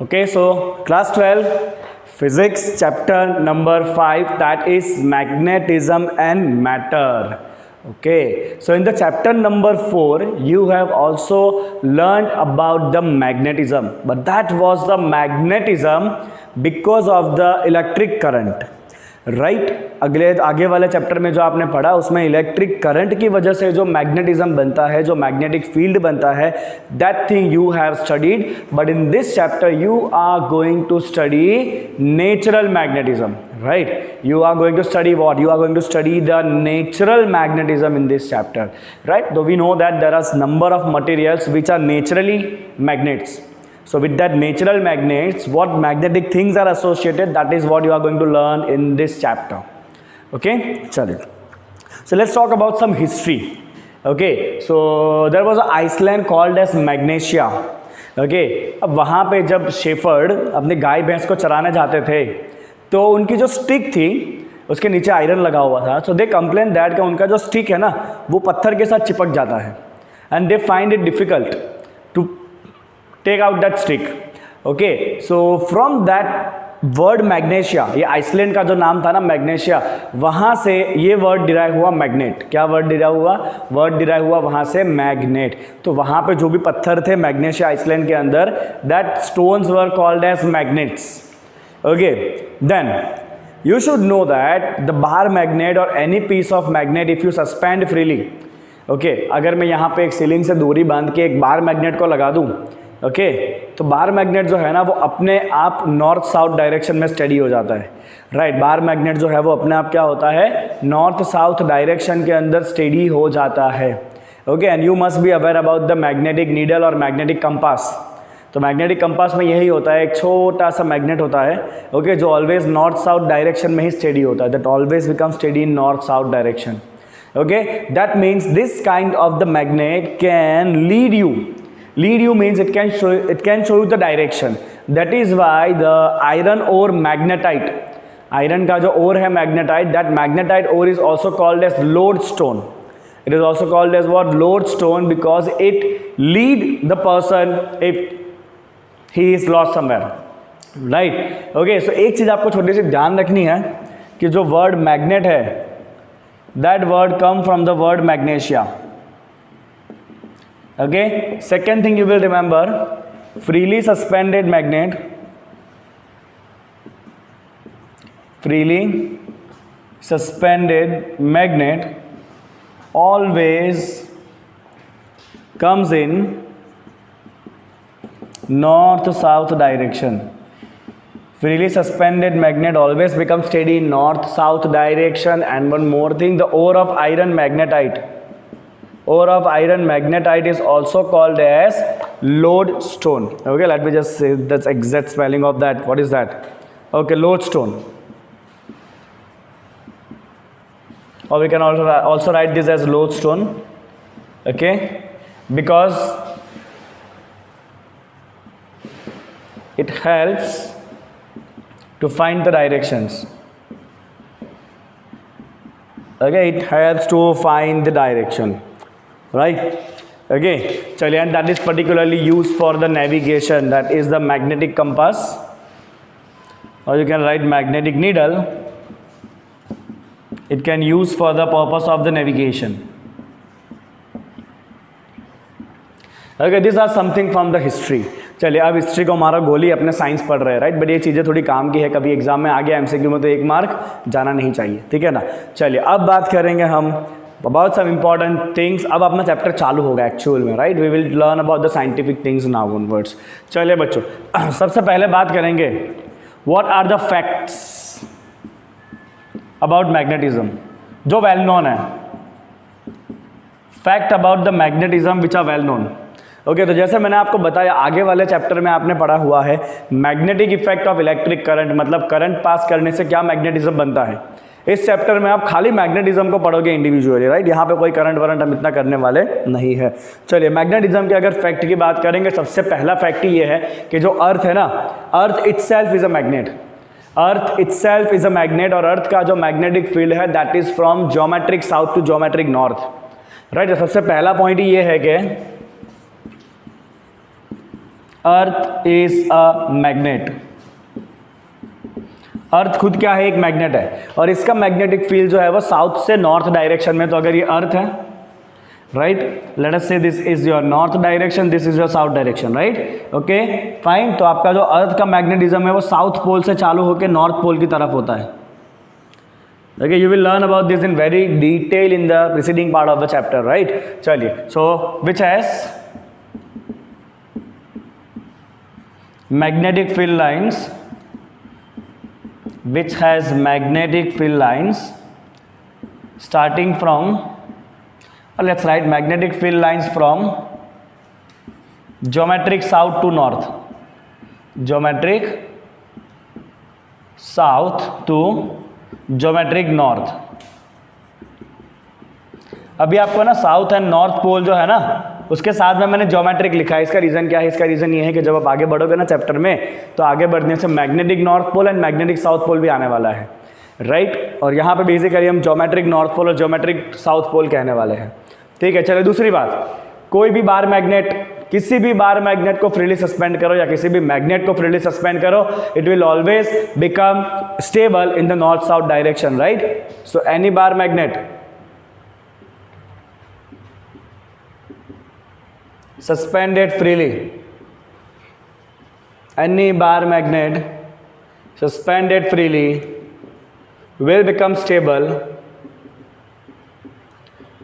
Okay, so class 12 physics chapter number 5, that is magnetism and matter. Okay, so in the chapter number 4 you have also learned about the magnetism, but that was the magnetism because of the electric current. Right आगे वाले chapter में जो आपने पढ़ा उसमें electric current की वजह से जो मैग्नेटिज्म बनता है, जो मैग्नेटिक फील्ड बनता है, that thing you have studied. But in this chapter you are going to study natural magnetism. Right, you are going to study what? You are going to study the natural magnetism in this chapter. Right, though we know that there are number of materials which are naturally magnets. So with that natural magnets, what magnetic things are associated, that is what you are going to learn in this chapter. Okay, chalo. So let's talk about some history. Okay, so there was an Iceland called as Magnesia. Okay, अब वहाँ पे जब shepherd अपने गाय भैंस को चराने जाते थे तो उनकी जो स्टिक थी उसके नीचे आयरन लगा हुआ था. सो दे कंप्लेन दैट कि उनका जो स्टिक है ना वो पत्थर के साथ चिपक जाता है and they find it difficult to take out that stick. Okay, so from that word magnesia, ये आइसलैंड का जो नाम था ना मैग्नेशिया, वहाँ से ये वर्ड डिराइव हुआ मैग्नेट. क्या वर्ड डिराइव हुआ? वर्ड डिराइव हुआ वहाँ से मैग्नेट. तो वहाँ पे जो भी पत्थर थे मैग्नेशिया आइसलैंड के अंदर, that stones were called as magnets. Okay, then you should know that the bar magnet or any piece of magnet if you suspend freely. Okay, अगर मैं यहाँ पे एक सीलिंग से दूरी बांध के एक बार मैग्नेट को लगा दूँ, ओके, तो बार मैग्नेट जो है ना वो अपने आप नॉर्थ साउथ डायरेक्शन में स्टडी हो जाता है. राइट, बार मैग्नेट जो है वो अपने आप क्या होता है, नॉर्थ साउथ डायरेक्शन के अंदर स्टडी हो जाता है. Okay, and you must be aware about the magnetic needle और मैग्नेटिक कंपास. तो मैग्नेटिक कंपास में यही होता है, एक छोटा सा मैग्नेट होता है, ओके, जो ऑलवेज नॉर्थ साउथ डायरेक्शन में ही स्टडी होता है. That always become study in north south direction. Okay, that means this kind of the magnet can lead you. Lead you means it can show you the direction. That is why the iron ore magnetite, iron का जो ore है magnetite, that magnetite ore is also called as lodestone. It is also called as what? Lodestone, because it lead the person if he is lost somewhere. Right? Okay, so एक चीज़ आपको छोटी सी ध्यान रखनी है कि जो word magnet है, that word come from the word magnesia. Okay, second thing you will remember, freely suspended magnet, freely suspended magnet always comes in north south direction. Freely suspended magnet always becomes steady in north south direction. And one more thing, the ore of iron magnetite, ore of iron magnetite is also called as lodestone. Okay, let me just say the exact spelling of that. What is that? Okay, lodestone. Or we can also write this as lodestone. Okay, because it helps to find the directions. Okay, it helps to find the direction. Right, okay, चलिए, and that is particularly used for the navigation. That is the magnetic compass, or you can write magnetic needle. It can use for the purpose of the navigation. Okay, these are something from the history. चलिए, अब history को हमारा गोली अपने science पढ़ रहे हैं. Right, but ये चीज़ें थोड़ी काम की है, कभी एग्जाम में आ गया एमसीक्यू में तो 1 मार्क जाना नहीं चाहिए. ठीक है ना. चलिए, अब बात करेंगे हम अबाउट सम इम्पॉर्टेंट थिंग्स. अब अपना चैप्टर चालू होगा एक्चुअल में. Right, we will learn about the scientific things now onwards. चलिए बच्चों, सबसे पहले बात करेंगे what are the facts about magnetism जो वेल नोन है. Fact about the magnetism which are well known. Okay, तो जैसे मैंने आपको बताया आगे वाले चैप्टर में आपने पढ़ा हुआ है magnetic effect of electric current, मतलब करंट पास करने से क्या मैग्नेटिज्म बनता है. इस चैप्टर में आप खाली मैग्नेटिज्म को पढ़ोगे इंडिविजुअली. राइट, यहाँ पे कोई करंट वरंट हम इतना करने वाले नहीं है. चलिए, मैग्नेटिज्म के अगर फैक्ट की बात करेंगे, सबसे पहला फैक्ट ये है कि जो अर्थ है ना, earth itself is a magnet. Earth itself is a magnet, और अर्थ का जो मैग्नेटिक फील्ड है that is from geometric south to geometric north. Right, सबसे पहला पॉइंट ये है कि अर्थ इज अ मैग्नेट। अर्थ खुद क्या है, एक मैग्नेट है, और इसका मैग्नेटिक फील्ड जो है वो साउथ से नॉर्थ डायरेक्शन में। तो अगर ये अर्थ है, राइट, लेट अस से this is your north direction, this is your south direction, right, okay fine. तो आपका जो अर्थ का मैग्नेटिज्म है वो साउथ पोल से चालू होकर नॉर्थ पोल की तरफ होता है। Okay, you will learn about this in very detail in the preceding part of the chapter, right. चलिए, so which has magnetic field lines, which has magnetic field lines starting from, let's write magnetic field lines from geometric south to north, geometric south to geometric north। अभी आपको ना south and north pole जो है ना, उसके साथ में मैंने ज्योमेट्रिक लिखा है। इसका रीज़न क्या है? इसका रीज़न ये है कि जब आप आगे बढ़ोगे ना चैप्टर में, तो आगे बढ़ने से magnetic north pole and magnetic south pole भी आने वाला है, राइट। और यहाँ पे बेसिकली हम ज्योमेट्रिक नॉर्थ पोल और ज्योमेट्रिक साउथ पोल कहने वाले हैं, ठीक है। चलिए, दूसरी बात, कोई भी बार मैग्नेट, किसी भी बार मैग्नेट को फ्रीली सस्पेंड करो या किसी भी मैग्नेट को फ्रीली सस्पेंड करो, it will always become stable in the north south direction, right. So any bar magnet suspended freely, any bar magnet suspended freely will become stable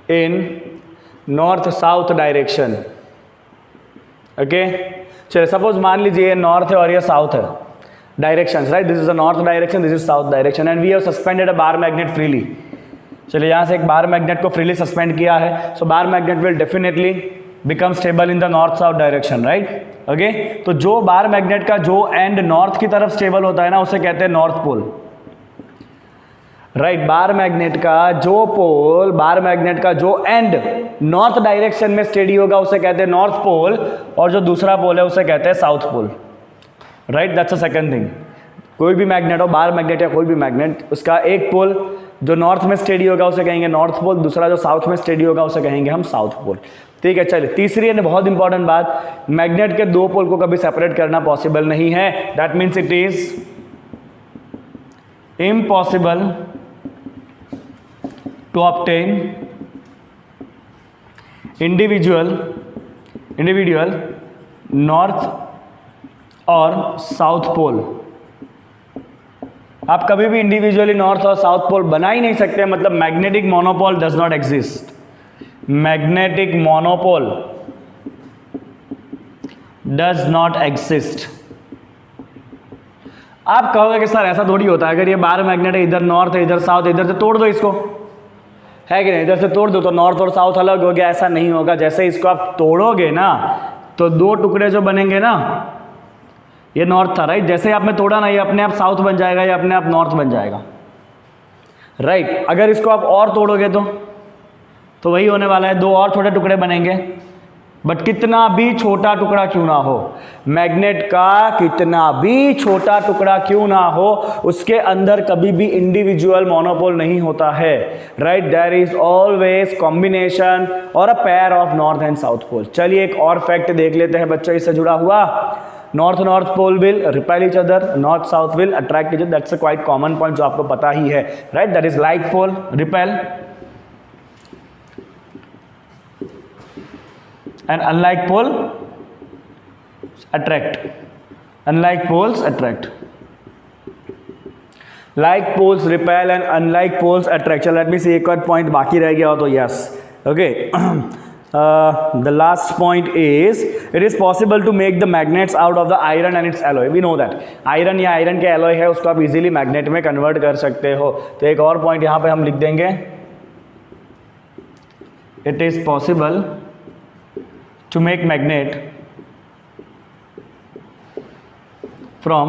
in north south direction, okay। चलिए, suppose मान लीजिए ये north है और ये south है directions, right. This is a north direction, this is south direction, and we have suspended a bar magnet freely. चलिए, यहाँ से एक बार मैग्नेट को फ्रीली सस्पेंड किया है, so bar magnet will definitely become stable in the north south direction, right, okay. तो जो बार magnet का जो एंड नॉर्थ की तरफ स्टेबल होता है ना, उसे कहते हैं north pole, right. Bar magnet का जो पोल, बार मैग्नेट का जो एंड नॉर्थ डायरेक्शन में स्टेडी होगा उसे कहते हैं नॉर्थ पोल, और जो दूसरा पोल है उसे कहते हैं south pole, right. That's a second thing. कोई भी मैग्नेट हो, बार मैग्नेट या कोई भी मैग्नेट, उसका एक पोल जो नॉर्थ में स्टेडी होगा उसे कहेंगे नॉर्थ पोल, दूसरा जो साउथ में स्टेडी होगा उसे कहेंगे हम साउथ पोल, ठीक है। चलिए, तीसरी है बहुत इंपॉर्टेंट बात, मैग्नेट के दो पोल को कभी सेपरेट करना पॉसिबल नहीं है। That means it is impossible to obtain individual north और साउथ पोल। आप कभी भी इंडिविजुअली नॉर्थ और साउथ पोल बना ही नहीं सकते, मतलब magnetic monopole does not exist. Magnetic monopole does not exist. आप कहोगे कि सर ऐसा थोड़ी होता है, अगर ये बार मैग्नेट है, इधर नॉर्थ है इधर साउथ, इधर से तोड़ दो इसको, है कि नहीं, इधर से तोड़ दो तो नॉर्थ और साउथ अलग हो गया। ऐसा नहीं होगा। जैसे इसको आप तोड़ोगे ना, तो दो टुकड़े जो बनेंगे ना, ये नॉर्थ था, राइट। जैसे आपने तोड़ा ना, ये अपने आप साउथ बन जाएगा, ये अपने आप नॉर्थ बन जाएगा, राइट। अगर इसको आप और तोड़ोगे तो वही होने वाला है, दो और छोटे टुकड़े बनेंगे। बट कितना भी छोटा टुकड़ा क्यों ना हो, मैग्नेट का कितना भी छोटा टुकड़ा क्यों ना हो, उसके अंदर कभी भी इंडिविजुअल मोनोपोल नहीं होता है, right. There is always combination और a pair of north and south pole. चलिए, एक और फैक्ट देख लेते हैं बच्चों इससे जुड़ा हुआ। North pole will repel each other, north south will attract each other. That's a quite common point जो आपको पता ही है, right. That is like pole repel and unlike pole attract, unlike poles attract, like poles repel and unlike poles attract। चलो, let me see, एक और point बाकी रह गया हो तो yes, okay. the last point is it is possible to make the magnets out of the iron and its alloy। we know that iron या iron के alloy है, उसको आप easily magnet में convert कर सकते हो। तो एक और पॉइंट यहाँ पे हम लिख देंगे, it is possible to make magnet from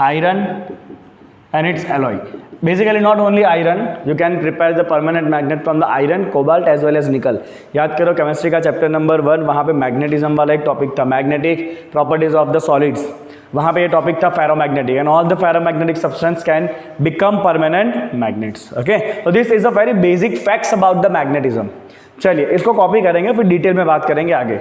iron and its alloy। Basically not only iron, you can prepare the permanent magnet from the iron, cobalt as well as nickel। याद करो केमिस्ट्री का chapter number 1, वहाँ पे magnetism वाला एक topic था, magnetic properties of the solids. वहाँ पे ये टॉपिक था ferromagnetic, and all the ferromagnetic substance can become permanent magnets, okay. तो this is a very basic facts about the magnetism. चलिए, इसको कॉपी करेंगे, फिर डिटेल में बात करेंगे आगे।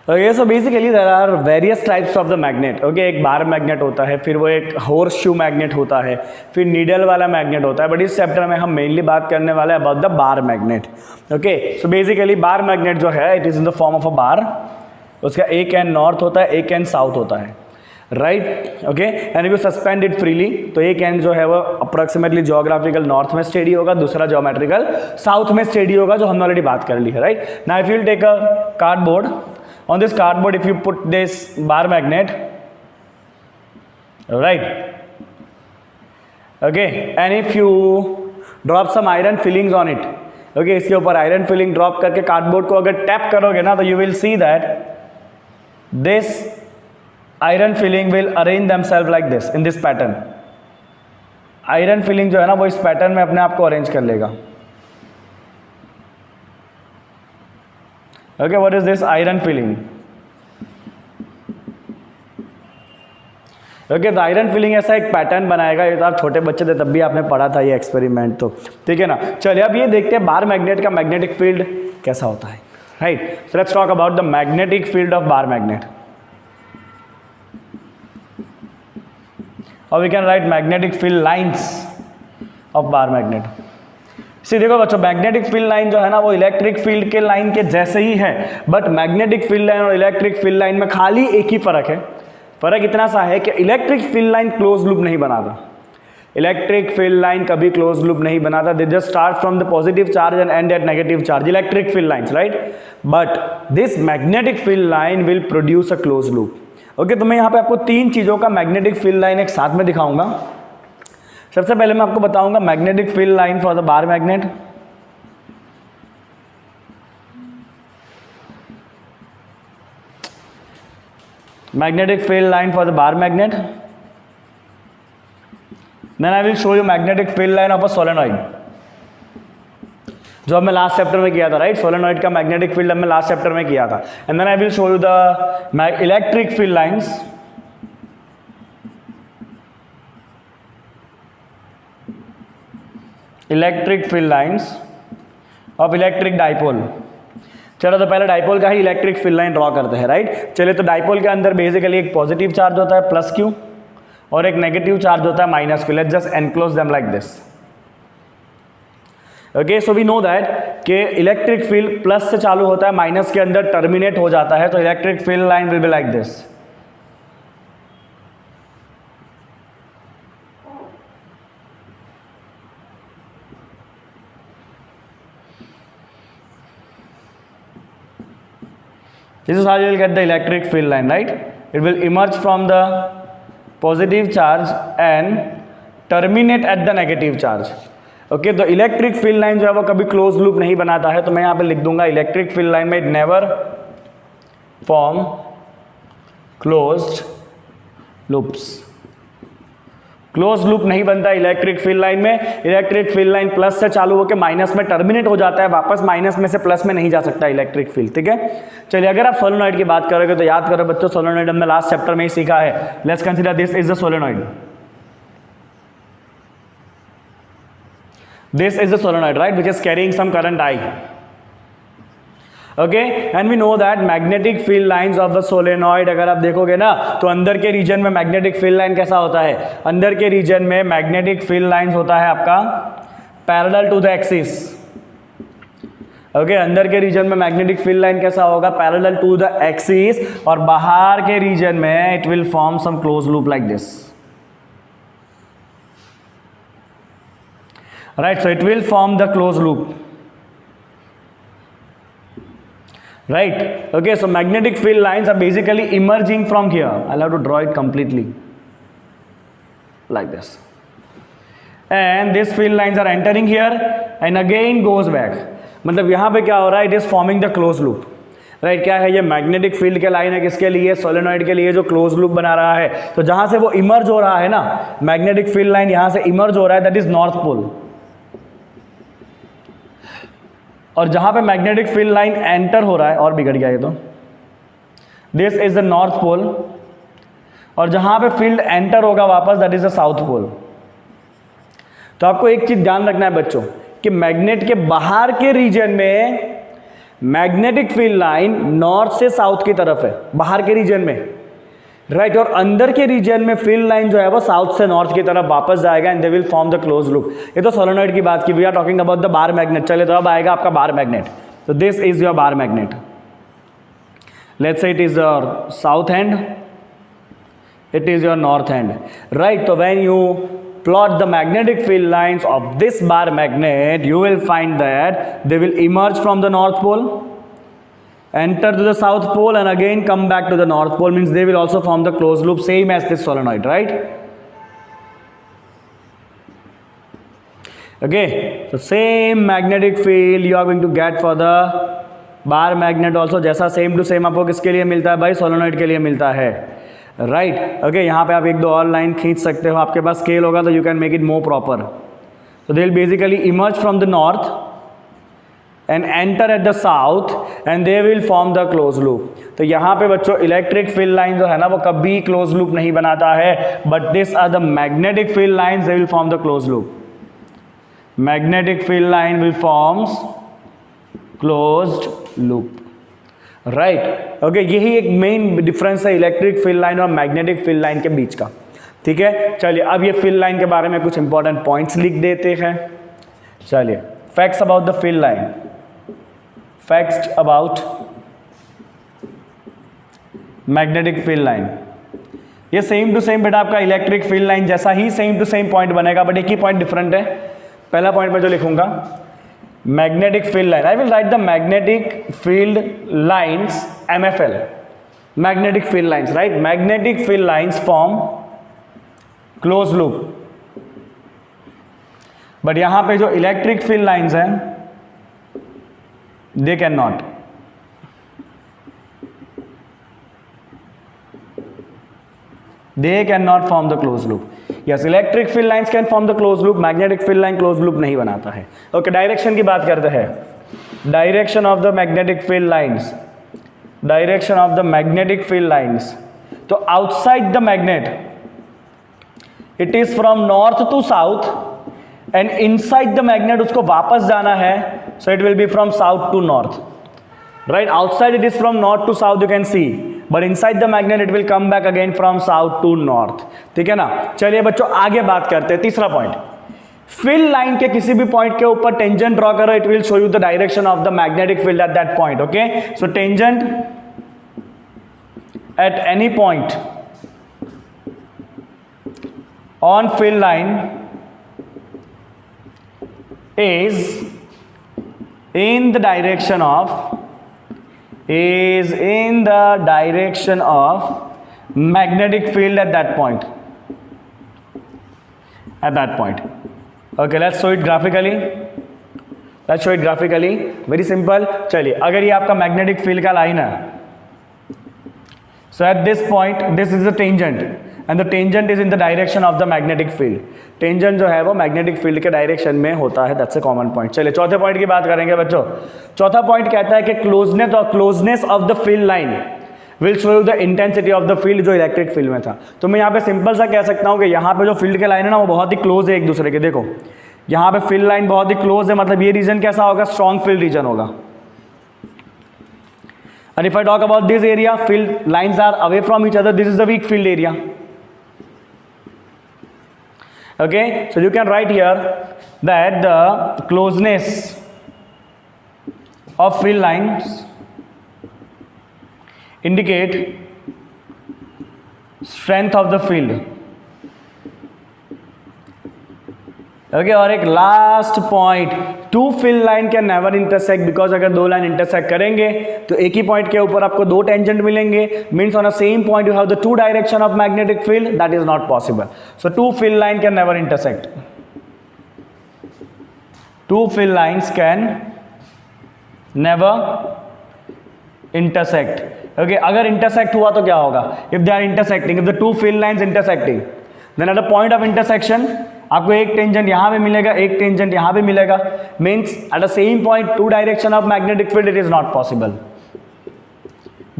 Okay, so basically there are various types of the magnet. Okay, एक बार मैग्नेट होता है, फिर वो एक हॉर्स शू मैग्नेट होता है, फिर नीडल वाला मैग्नेट होता है. बट इस चैप्टर में हम मेनली बात करने वाले हैं about the bar magnet. Okay, so basically bar magnet जो है it is in the form of a bar. उसका एक एंड नॉर्थ होता है, एक एंड साउथ होता है, right. Okay, and you suspend it freely. तो एक एंड जो है वो अप्रोक्सीमेटली जियोग्राफिकल नॉर्थ में स्टेडी होगा, दूसरा ज्योमेट्रिकल साउथ में स्टेडी होगा, जो हमने ऑलरेडी बात कर ली है, right. Now if you will take a cardboard, on this cardboard if you put this bar magnet, right, okay, and if you drop some iron fillings on it, okay, इसके ऊपर iron filing drop करके cardboard को अगर tap करोगे ना, तो you will see that this iron filing will arrange themselves like this in this pattern. Iron filing जो है ना वो इस पैटर्न में अपने आप को अरेंज कर लेगा. Okay, what is this iron filling? Okay, तो आयरन फिलिंग ऐसा एक पैटर्न बनाएगा. ये तो आप छोटे बच्चे थे तब भी आपने पढ़ा था ये एक्सपेरिमेंट, तो ठीक है ना. चलिए अब ये देखते हैं बार मैग्नेट का मैग्नेटिक फील्ड कैसा होता है, right. So let's talk about the magnetic field of bar magnet. और we can write magnetic field lines of bar magnet. See देखो बच्चों, मैग्नेटिक फील्ड लाइन जो है ना वो इलेक्ट्रिक फील्ड के लाइन के जैसे ही है, बट मैग्नेटिक फील्ड लाइन और इलेक्ट्रिक फील्ड लाइन में खाली एक ही फर्क है. फर्क इतना सा है कि electric field line close loop नहीं बनाता. इलेक्ट्रिक फील्ड लाइन कभी क्लोज लूप नहीं बनाता. They just start from the positive charge and end at negative charge. Electric field lines, right. But this magnetic field line will produce a close loop. Okay, तो मैं यहाँ पे आपको तीन चीज़ों का मैग्नेटिक फील्ड लाइन एक साथ में दिखाऊंगा. सबसे पहले मैं आपको बताऊंगा magnetic field line for the bar magnet. Magnetic field line for the bar magnet. Then I will show you magnetic field line of a solenoid, जो हमने लास्ट चैप्टर में किया था, राइट. सोलेनॉइड का मैग्नेटिक फील्ड हमने last chapter में किया था. And then I will show you the electric field lines electric field lines of electric dipole. चलो तो पहले डाइपोल का ही इलेक्ट्रिक फील्ड लाइन ड्रॉ करते हैं, राइट. चलिए, तो डाइपोल के अंदर बेसिकली एक पॉजिटिव चार्ज होता है प्लस क्यू और एक नेगेटिव चार्ज होता है minus Q. Let's just enclose them like this. Okay, so we know that कि इलेक्ट्रिक फील्ड प्लस से चालू होता है, माइनस के अंदर टर्मिनेट हो जाता है. तो electric field line will be like this. This is how you will get the electric field line, right? It will emerge from the positive charge and terminate at the negative charge. Okay, तो electric field line जो है वो कभी close loop नहीं बनाता है. तो मैं यहाँ पे लिख दूंगा इलेक्ट्रिक फील्ड लाइन में it never form closed loops. Close loop नहीं बनता इलेक्ट्रिक फील्ड लाइन में. इलेक्ट्रिक फील्ड लाइन प्लस से चालू होकर माइनस में टर्मिनेट हो जाता है, वापस माइनस में से प्लस में नहीं जा सकता इलेक्ट्रिक फील्ड, ठीक है. चलिए, अगर आप सोलेनॉइड की बात करोगे तो याद करो बच्चों, सोलेनॉइड हमने लास्ट चैप्टर में ही सीखा है. Let's consider this is the solenoid. This is the solenoid, right, which is carrying some current I. Okay, and we know that magnetic field lines of the solenoid, अगर आप देखोगे ना तो अंदर के रीजन में मैग्नेटिक फील्ड लाइन कैसा होता है. अंदर के रीजन में मैग्नेटिक फील्ड लाइंस होता है आपका parallel to the axis. Okay, अंदर के रीजन में मैग्नेटिक फील्ड लाइन कैसा होगा, पैरेलल टू द एक्सिस. और बाहर के रीजन में it will form some close loop like this, right. So it will form the close loop, right. Okay, so magnetic field lines are basically emerging from here. I'll have to draw it completely like this, and these field lines are entering here and again goes back. मतलब यहाँ पे क्या हो रहा है, it is forming the closed loop, right. क्या है ये मैग्नेटिक फील्ड के लाइन है, किसके लिए, सोलेनॉइड के लिए, जो क्लोज लूप बना रहा है. तो जहाँ से वो इमर्ज हो रहा है ना, मैग्नेटिक फील्ड लाइन यहाँ से इमर्ज हो रहा है, दैट इज नॉर्थ पोल. और जहां पे मैग्नेटिक फील्ड लाइन एंटर हो रहा है, और बिगड़ गया ये तो, this is the north pole. और जहां पे फील्ड एंटर होगा वापस, that is the south pole. तो आपको एक चीज ध्यान रखना है बच्चों कि मैग्नेट के बाहर के रीजन में मैग्नेटिक फील्ड लाइन नॉर्थ से साउथ की तरफ है, बाहर के रीजन में, राइट और अंदर के रीजन में फील्ड लाइन जो है वो साउथ से नॉर्थ की तरफ वापस जाएगा and they will form the close loop. ये तो सोलेनॉइड की बात की, we are talking about the bar magnet. चले तो अब आएगा आपका बार मैग्नेट। तो this is your bar magnet, let's say it is your south hand, it is your north hand, right? So when you plot the magnetic field lines of this bar magnet, you will find that they will emerge from the north pole, enter to the south pole and again come back to the north pole, means they will also form the closed loop same as this solenoid, right? Okay, so same magnetic field you are going to get for the bar magnet also, जैसा same to same आपको किसके लिए मिलता है भाई? Solenoid के लिए मिलता है, राइट। ओके, यहाँ पे आप एक दो और लाइन खींच सकते हो, आपके पास स्केल होगा तो you can make it more proper. So they will basically emerge from the north and enter at the south and they will form the closed loop. तो यहाँ पे बच्चों इलेक्ट्रिक फील्ड लाइन जो है ना वो कभी क्लोज लूप नहीं बनाता है, but this are the magnetic field lines, they will form the close loop. Magnetic field line will forms closed loop. Right okay, यही एक मेन डिफरेंस है इलेक्ट्रिक फील्ड लाइन और मैग्नेटिक फील्ड लाइन के बीच का. ठीक है, चलिए अब ये फील्ड लाइन के बारे में कुछ इंपॉर्टेंट पॉइंट्स लिख देते हैं. चलिए, facts about the field line. Facts about magnetic field line. ये सेम टू सेम बेटा आपका इलेक्ट्रिक फील्ड लाइन जैसा ही सेम टू सेम पॉइंट बनेगा, बट एक ही पॉइंट डिफरेंट है. पहला पॉइंट में जो लिखूंगा magnetic field line, I will right the magnetic field lines MFL, magnetic field lines, right. Magnetic field lines form close loop, but यहां पे जो इलेक्ट्रिक फील्ड लाइंस हैं they can not. They cannot form the closed loop. Yes, electric field lines can form the closed loop. Magnetic field line closed loop नहीं बनाता है. Okay, direction की बात करते हैं. Direction of the magnetic field lines. Direction of the magnetic field lines. तो outside the magnet it is from north to south and inside the magnet उसको वापस जाना है, so it will be from south to north. Right, outside it is from north to south, you can see, but inside the magnet it will come back again from south to north. ठीक है ना. चलिए बच्चों आगे बात करते हैं. तीसरा पॉइंट, फील्ड लाइन के किसी भी पॉइंट के ऊपर टेंजेंट ड्रॉ करो, it will show you the direction of the magnetic field at that point. Okay, so tangent at any point on field line is in the direction of magnetic field at that point. Okay, let's show it graphically. Very simple. चलिए, अगर ये आपका magnetic field का line है, so at this point this is the tangent and the tangent is in the direction of the magnetic field. Tangent जो है वो magnetic field के डायरेक्शन में होता है. That's a common point. चलिए चौथे पॉइंट की बात करेंगे बच्चों. चौथा पॉइंट कहता है कि closeness of the field line will show you the intensity of the field जो इलेक्ट्रिक फील्ड में था. तो मैं यहाँ पे सिंपल सा कह सकता हूँ कि यहाँ पे जो फील्ड के लाइन है ना वो बहुत ही क्लोज है एक दूसरे के. देखो यहाँ पे फील्ड लाइन बहुत ही क्लोज है, मतलब ये रीजन कैसा होगा, स्ट्रॉन्ग फील्ड रीजन होगा. And if I talk about this area, field lines are away from each other. This is the weak field area. Okay, so you can write here that the closeness of field lines indicate strength of the field. Okay, और एक last point, two field line can never intersect, because अगर दो line intersect करेंगे तो एक ही point के ऊपर आपको दो टेंजेंट मिलेंगे. Means on a same point you have the two direction of magnetic field, that is not possible. So two field line can never intersect. Two field lines can never intersect. Okay, अगर intersect हुआ तो क्या होगा, if they are intersecting, if the two field lines intersecting, then at the point of intersection आपको एक tangent यहां पे मिलेगा, एक टेंजेंट यहां पे मिलेगा. Means at the same point two direction of magnetic field, it is not possible.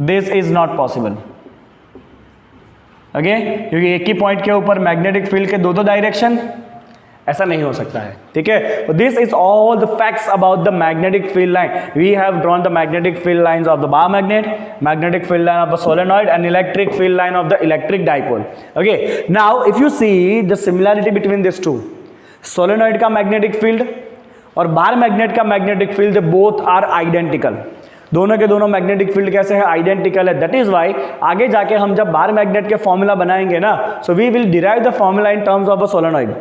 This is not possible. Okay, क्योंकि एक ही पॉइंट के ऊपर मैग्नेटिक फील्ड के दो डायरेक्शन ऐसा नहीं हो सकता है, ठीक है। This is all the facts about the magnetic field line. We have drawn the magnetic field lines of the bar magnet, magnetic field line of the solenoid and electric field line of the electric dipole. Okay, now if you see the similarity between this two, solenoid का magnetic field और bar magnet का magnetic field, both are identical. दोनों के दोनों magnetic field कैसे है, identical है। That is Y आगे जाके हम जब बार मैग्नेट के फॉर्मूला बनाएंगे ना, so we will derive the formula in terms of a solenoid.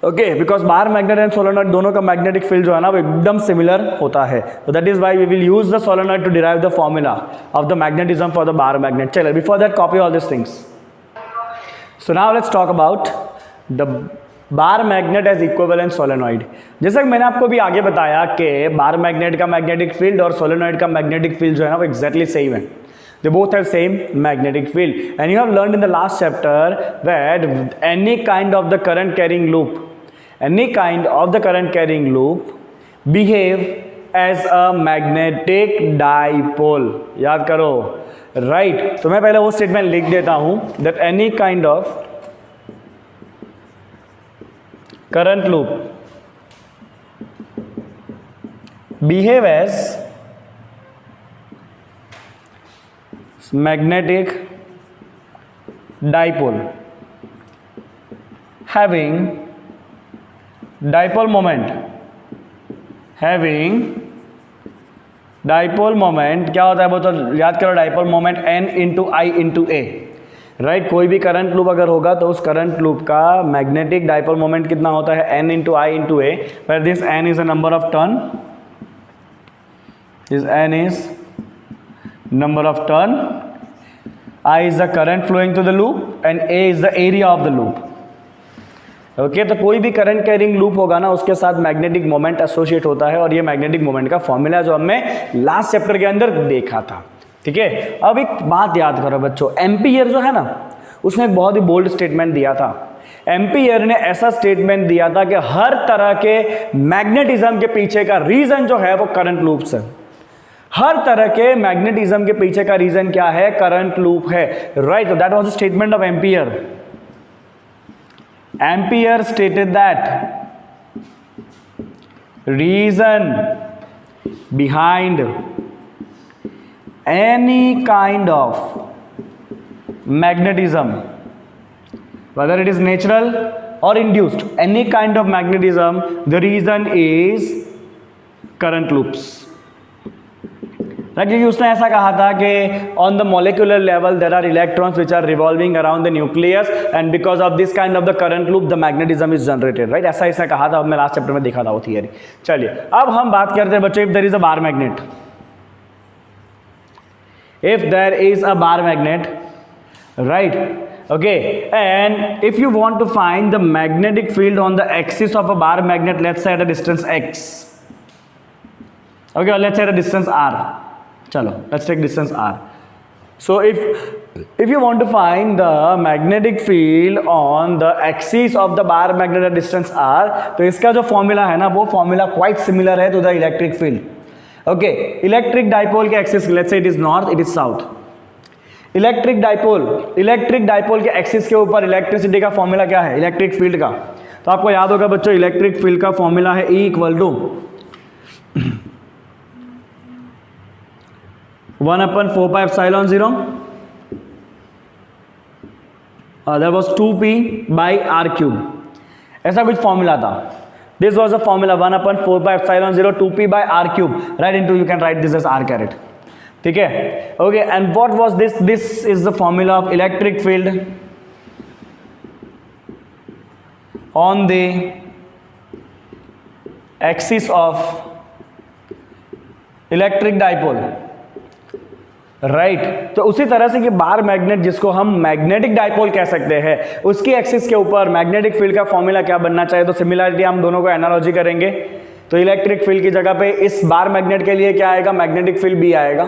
Okay, because bar magnet and solenoid दोनों का मैग्नेटिक फील्ड जो है ना वो एकदम सिमिलर होता है। तो that is why we will use the solenoid to derive the formula of the magnetism for the bar magnet. चलो, before that copy all this things. So now let's talk about the bar magnet as equivalent solenoid. जैसा कि मैंने आपको भी आगे बताया कि bar magnet का मैग्नेटिक फील्ड और सोलेनॉइड का मैग्नेटिक फील्ड जो है ना वो एक्जैक्टली सेम है। They both have same magnetic field, and you have learned in the last chapter that any kind of the current carrying loop behave as a magnetic dipole। याद करो, right? तो मैं पहले वो स्टेटमेंट लिख देता हूं, that any kind of current loop behave as magnetic dipole having dipole moment क्या होता है वो तो याद करो, dipole moment n into I into A, right. कोई भी करंट लूप अगर होगा तो उस करंट लूप का मैग्नेटिक डाइपोल मोमेंट कितना होता है, n into I into A, where this n is a number of turn, this n is number of turn, I is the current flowing through the loop and A is the area of the loop। Okay, तो कोई भी current carrying loop होगा ना उसके साथ magnetic moment associate होता है, और ये मैग्नेटिक मोमेंट का फॉर्मूला जो हमने लास्ट चैप्टर के अंदर देखा था, ठीक है। अब एक बात याद करो बच्चों, एम्पियर जो है ना उसने एक बहुत ही बोल्ड स्टेटमेंट दिया था। एम्पियर ने ऐसा स्टेटमेंट दिया था कि हर तरह के मैग्नेटिज्म के पीछे का रीजन जो है वो करंट लूप्स है। हर तरह के मैग्नेटिज्म के पीछे का रीजन क्या है, करंट लूप है, right. That was the statement of Ampere. Ampere stated that reason behind any kind of magnetism, whether it is natural or induced, any kind of magnetism, the reason is current loops। क्योंकि उसने ऐसा कहा था कि on the molecular level there are electrons which are revolving around the nucleus and because of this kind of the current loop the magnetism is generated, right. ऐसा इसने कहा था, हमने लास्ट चैप्टर में देखा था वो थियरी। चलिए अब हम बात करते हैं बच्चों, if there is a bar magnet, if there is a bar magnet, right, okay, and if you want to find the magnetic field on the axis of a bar magnet, let's say at a distance x, okay, or let's say at a distance r, chalo let's take distance r। So if you want to find the magnetic field on the axis of the bar magnet at distance r, तो इसका जो formula है ना वो formula quite similar है to the electric field. Okay, electric dipole के axis, let's say it is north, it is south. Electric dipole के axis के ऊपर इलेक्ट्रिसिटी का फॉर्मूला क्या है, इलेक्ट्रिक फील्ड का। तो आपको याद होगा बच्चों, इलेक्ट्रिक फील्ड का फॉर्मूला है E equal to 1/4πε0, that was 2p/r³। ऐसा कुछ फॉर्मूला था। This was a formula 1/4πε0 2p/r³, right, into you can write this as r caret, ठीक है। Okay, and what was this, this is the formula of electric field on the axis of electric dipole, right. तो उसी तरह से कि bar magnet जिसको हम magnetic dipole कह सकते हैं, उसकी एक्सिस के ऊपर मैग्नेटिक फील्ड का फॉर्मूला क्या बनना चाहिए। तो सिमिलरिटी हम दोनों को एनालॉजी करेंगे, तो इलेक्ट्रिक फील्ड की जगह पे इस बार मैग्नेट के लिए क्या आएगा, मैग्नेटिक फील्ड B आएगा।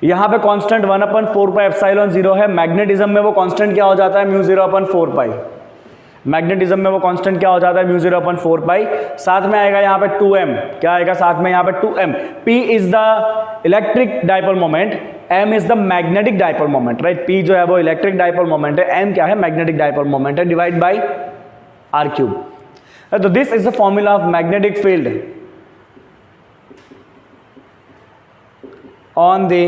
यहां पे कांस्टेंट 1/4πε0 है, मैग्नेटिज्म में वो कांस्टेंट क्या हो जाता है, μ0/4π। मैग्नेटिज्म में वो कांस्टेंट क्या हो जाता है, μ0/4π। साथ में आएगा यहाँ पे 2m, क्या आएगा साथ में यहाँ पे 2m। P is the electric dipole moment, m is the magnetic dipole moment, right. P जो है वो इलेक्ट्रिक डाइपोल मोमेंट है, m क्या है, मैग्नेटिक डाइपोल मोमेंट है, divide by r cube. So this is the formula of magnetic field on the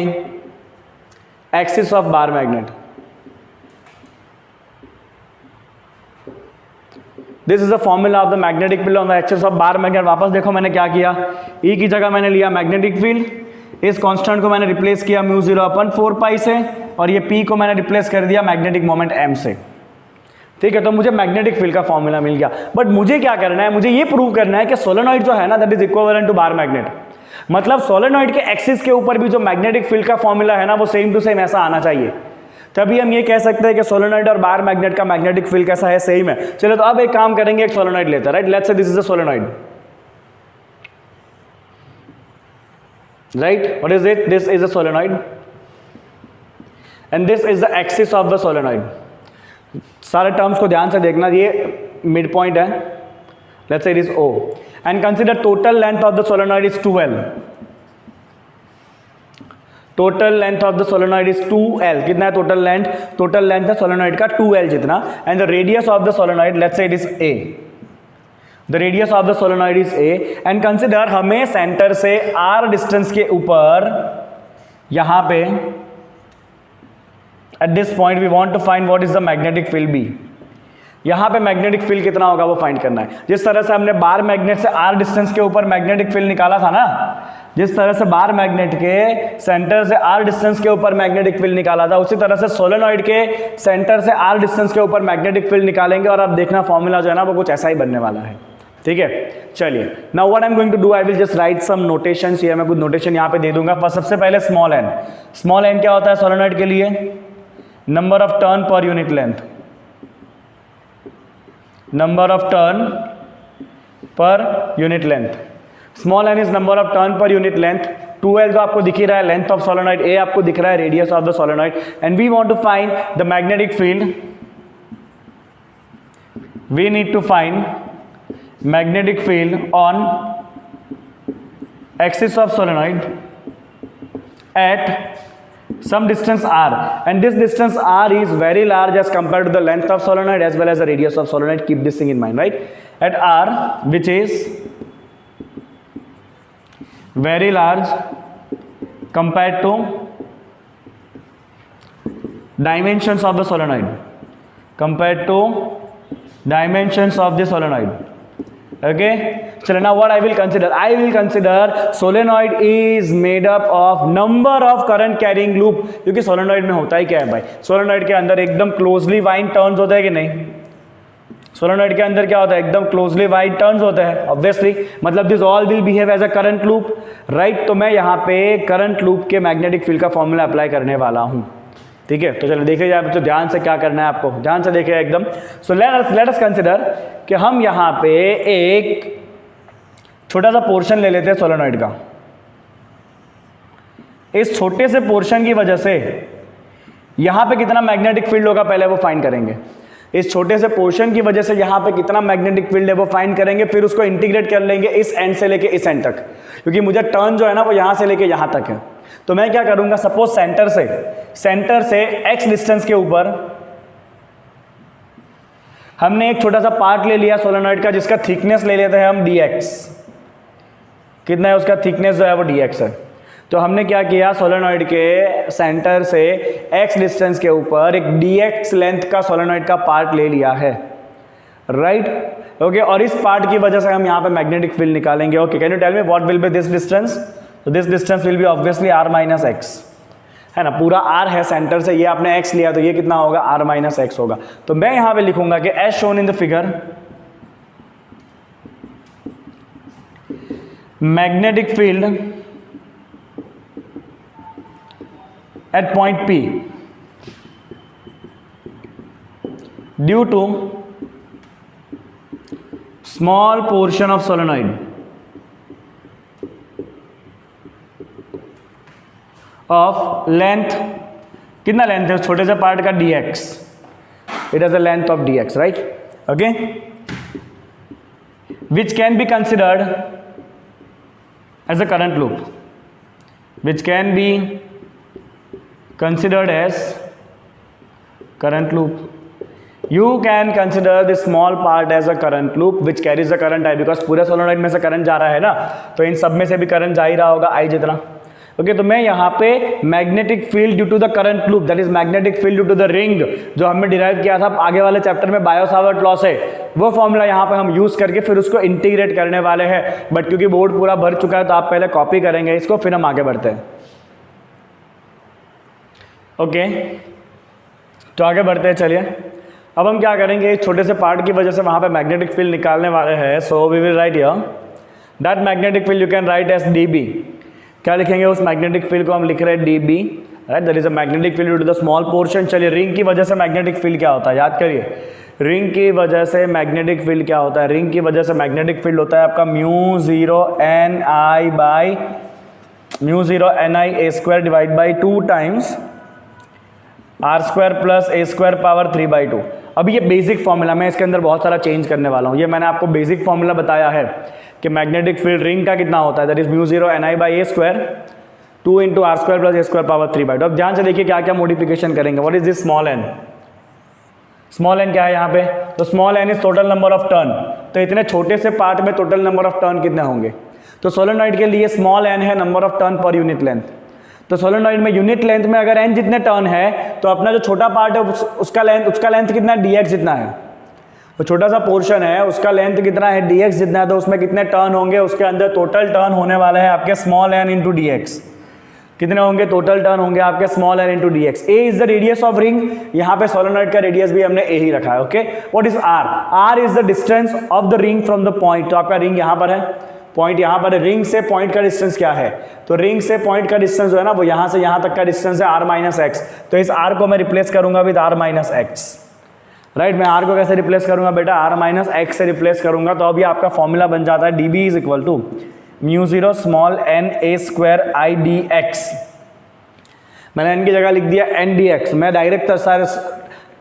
axis of bar magnet. This is the formula of the magnetic field on the axis of bar magnet. वापस देखो मैंने क्या किया, ई की जगह मैंने लिया magnetic field, इस कांस्टेंट को मैंने रिप्लेस किया म्यू 0/4 पाई से, और ये पी को मैंने रिप्लेस कर दिया मैग्नेटिक मोमेंट एम से. ठीक है, तो मुझे मैग्नेटिक फील्ड का फॉर्मूला मिल गया. बट मुझे क्या करना है, मुझे ये प्रूव करना है कि सोलेनॉइड जो है ना that is equivalent to bar magnet. मतलब सोलेनॉइड के एक्सिस के ऊपर भी जो मैग्नेटिक फील्ड का फॉर्मूला है ना वो सेम टू सेम ऐसा आना चाहिए, तभी हम ये कह सकते हैं कि सोलेनॉइड और बार मैग्नेट का मैग्नेटिक फील्ड कैसा है, सेम है. चलो तो अब एक काम करेंगे, एक सोलेनॉइड लेते हैं, right. Let's say this is a solenoid, right. What is it? This is a solenoid and this is the axis of the solenoid. सारे टर्म्स को ध्यान से देखना, ये मिड पॉइंट है, let's say it is O, and consider total length of the solenoid is 12. Total length of the solenoid is 2L. कितना है total length? Total length है सोलेनॉइड का 2L जितना. And the radius of the solenoid let's say it is A. The radius of the solenoid is A. And consider हमें centre से R distance के ऊपर यहां पे at this point we want to find what is the magnetic field B. यहां पे magnetic field कितना होगा वो फाइंड करना है. जिस तरह से हमने बार मैग्नेट से R डिस्टेंस के ऊपर मैग्नेटिक फील्ड निकाला था ना, जिस तरह से बार मैग्नेट के सेंटर से R डिस्टेंस के ऊपर मैग्नेटिक फील्ड निकाला था, उसी तरह से सोलेनॉइड के सेंटर से R डिस्टेंस के ऊपर मैग्नेटिक फील्ड निकालेंगे. और अब देखना फॉर्मूला जो है ना वो कुछ ऐसा ही बनने वाला है. ठीक है, चलिए. Now what I am going to do, I will just write some notations here. मैं कुछ नोटेशन यहाँ पे दे दूंगा. पर सबसे पहले स्मॉल एन. स्मॉल एन क्या होता है सोलेनॉइड के लिए? Number of turn per unit length. Number of turn per unit length. Small N is number of turn per unit length. 2L जो आपको दिख ही रहा है लेंथ ऑफ सोलेनॉइड, A आपको दिख रहा है radius of the solenoid. And we want to find the magnetic field. We need to find magnetic field on axis of solenoid at some distance r, and this distance r is very large as compared to the length of solenoid as well as the radius of solenoid. Keep this thing in mind, right? At r, which is very large compared to dimensions of the solenoid, compared to dimensions of the solenoid. Okay, so now what I will consider solenoid is made up of number of current carrying loop. क्योंकि solenoid में होता ही क्या है भाई, solenoid के अंदर एकदम closely wind turns होते हैं कि नहीं? solenoid के अंदर क्या होता है, एकदम closely wind turns होते हैं obviously. मतलब this all will behave as a current loop, right? तो मैं यहाँ पे current loop के magnetic field का फॉर्मूला अप्लाई करने वाला हूँ. ठीक है, तो चलो देखिए जाए बच्चों, ध्यान से क्या करना है आपको, ध्यान से देखिए एकदम. सो लेट अस कंसिडर कि हम यहाँ पे एक छोटा सा पोर्शन ले लेते हैं सोलेनॉइड का. इस छोटे से पोर्शन की वजह से यहाँ पे कितना मैग्नेटिक फील्ड होगा पहले वो फाइंड करेंगे. इस छोटे से पोर्शन की वजह से यहाँ पे कितना मैग्नेटिक फील्ड है वो फाइंड करेंगे. फिर उसको इंटीग्रेट कर लेंगे इस एंड से लेके इस एंड तक, क्योंकि मुझे टर्न जो है ना वो यहाँ से लेके यहाँ तक है. तो मैं क्या करूंगा, सपोज सेंटर से x डिस्टेंस के ऊपर हमने एक छोटा सा पार्ट ले लिया सोलेनॉइड का, जिसका थिकनेस ले लेते हैं हम dx. कितना है उसका थिकनेस जो है वो dx है. तो हमने क्या किया, सोलेनॉइड के सेंटर से x डिस्टेंस के ऊपर एक dx लेंथ का सोलेनॉइड का पार्ट ले लिया है, राइट. ओके, और इस पार्ट की वजह से हम यहाँ पे मैग्नेटिक फील्ड निकालेंगे. Okay, can you tell me what will be this distance? तो this distance will be obviously r minus x, है ना. पूरा r है सेंटर से, ये आपने x लिया तो ये कितना होगा, r माइनस एक्स होगा. तो मैं यहां पे लिखूंगा कि as shown in the figure, magnetic field at point P due to small portion of solenoid of length. कितना लेंथ है उस छोटे से पार्ट का, dx. It is the length of dx, right. Okay, which can be considered as a current loop, which can be considered as current loop. You can consider the small part as a current loop which carries the current I, because पूरे solenoid में से current जा रहा है ना, तो इन सब में से भी करंट जा ही रहा होगा I जितना। ओके, तो मैं यहाँ पे magnetic field due to the current loop, that is magnetic field due to the ring, जो हमने डिराइव किया था आगे वाले चैप्टर में बायो-सावर्ट लॉ से, वो फॉर्मूला यहाँ पे हम यूज करके फिर उसको इंटीग्रेट करने वाले हैं। बट क्योंकि बोर्ड पूरा भर चुका है तो आप पहले कॉपी करेंगे इसको, फिर हम आगे बढ़ते हैं। ओके, तो आगे बढ़ते हैं। चलिए अब हम क्या करेंगे, एक छोटे से पार्ट की वजह से वहाँ पे मैग्नेटिक फील्ड निकालने वाले हैं। So we will write here that magnetic field you can write as dB। क्या लिखेंगे, उस मैग्नेटिक फील्ड को हम लिख रहे हैं dB, right, that is a magnetic field due to the small portion. चलिए रिंग की वजह से मैग्नेटिक फील्ड क्या होता है, याद करिए, रिंग की वजह से मैग्नेटिक फील्ड क्या होता है, रिंग की वजह से मैग्नेटिक फील्ड होता है आपका म्यू0 ni a square divide by 2 times r square plus a square power 3/2। अब ये बेसिक फॉर्मूला, मैं इसके अंदर बहुत सारा चेंज करने वाला हूँ। ये मैंने आपको बेसिक फॉर्मूला बताया है कि मैग्नेटिक फील्ड रिंग का कितना होता है, that is mu ni by a square 2 into r square plus a square power 3/2। अब ध्यान से देखिए क्या क्या मॉडिफिकेशन करेंगे। What is this small n, small n क्या है यहाँ पे, तो small n is total number of turn. तो इतने छोटे से पार्ट में टोटल नंबर ऑफ टर्न कितने होंगे, तो सोलेनॉइड के लिए स्मॉल n है number of turn per unit length. तो सोलेनॉइड में यूनिट लेंथ में अगर n जितने टर्न है तो अपना जो छोटा पार्ट है उसका लेंथ कितना है, dx जितना है। तो छोटा सा पोर्शन है उसका लेंथ कितना है, dx जितना है, तो उसमें कितने टर्न होंगे, उसके अंदर टोटल टर्न होने वाले हैं आपके small n into D x. कितने होंगे, टोटल टर्न होंगे आपके small n into D x. A is the radius of ring, यहाँ पे सोलेनॉइड का रेडियस भी हमने ए ही रखा है। Okay, what is r, r is the distance of the ring from the point. तो आपका रिंग यहाँ पर है, पॉइंट यहाँ पर है, रिंग से पॉइंट का डिस्टेंस क्या है, तो रिंग से पॉइंट का डिस्टेंस जो है ना वो यहाँ से यहाँ तक का डिस्टेंस है r माइनस एक्स। तो इस r को मैं रिप्लेस करूंगा with r minus x, right. मैं r को कैसे रिप्लेस करूंगा बेटा, r माइनस एक्स से रिप्लेस करूंगा। तो अभी आपका फॉर्मूला बन जाता है dB is equal to mu small n a square i dx। मैंने n की जगह लिख दिया n dx। मैं डायरेक्ट सारे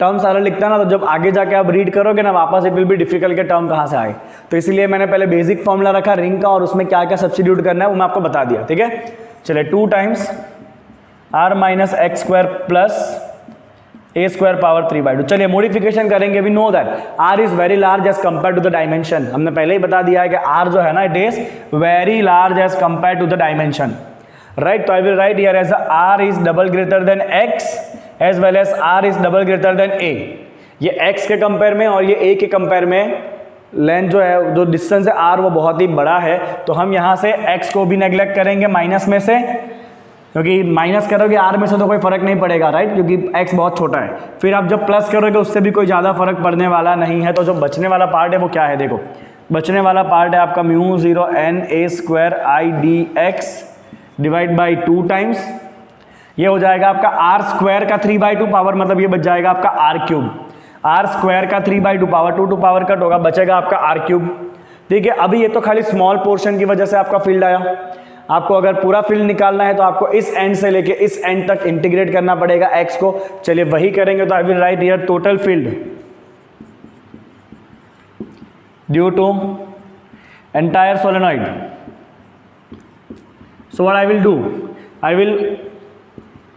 टर्म सारा लिखता ना, तो जब आगे जाके आप रीड करोगे ना वापस इट विल बी डिफिकल्ट के टर्म कहाँ से आए। तो इसलिए मैंने पहले बेसिक फॉर्मूला रखा रिंग का और उसमें क्या क्या सब्स्टिट्यूट करना है वो मैं आपको बता दिया, ठीक है। चलिए 2 times r minus x square plus a square power 3/2। चलिए मॉडिफिकेशन करेंगे। We know that r is very large as compare to the dimension. हमने पहले ही बता दिया है कि r जो है ना it is very large as compare to the dimension, right. तो I will write here as r is double greater than x as well as r is double greater than a। ये x के compare में और ये a के compare में length जो है, जो डिस्टेंस है r वो बहुत ही बड़ा है। तो हम यहाँ से x को भी नेग्लेक्ट करेंगे माइनस में से, क्योंकि माइनस करोगे r में से तो कोई फर्क नहीं पड़ेगा, राइट, क्योंकि x बहुत छोटा है। फिर आप जब प्लस करोगे उससे भी कोई ज़्यादा फर्क पड़ने वाला नहीं है। तो जो बचने वाला पार्ट है वो क्या है, देखो बचने वाला पार्ट है आपका म्यू0 n a square i dx divide by 2 times, ये हो जाएगा आपका r स्क्वायर का 3/2 पावर, मतलब ये बच जाएगा आपका r क्यूब। r स्क्वायर का 3/2 पावर, 2 टू पावर कट होगा, बचेगा आपका r क्यूब, ठीक है। अभी ये तो खाली स्मॉल पोर्शन की वजह से आपका फील्ड आया। आपको अगर पूरा फील्ड निकालना है तो आपको इस एंड से लेके इस एंड तक इंटीग्रेट करना पड़ेगा x को। चलिए वही करेंगे। तो I will write here total field due to entire solenoid. So what I will do, I will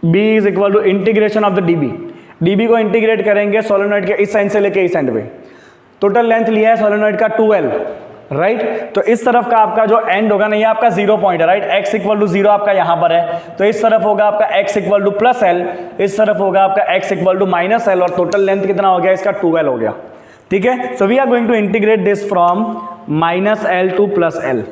b is equal to integration of the dB को इंटीग्रेट करेंगे सोलेनॉइड के इस एंड से लेके इस एंड पे। टोटल लेंथ लिया है सोलेनॉइड का 2L, राइट। तो इस तरफ का आपका जो एंड होगा ना ये आपका 0 पॉइंट है, राइट। x इक्वल टू 0 आपका यहाँ पर है, तो इस तरफ होगा आपका x equal to plus L, इस तरफ होगा आपका x equal to minus L, और टोटल लेंथ कितना हो गया इसका 2L हो गया, ठीक है। So we are going to integrate this from minus L to plus L.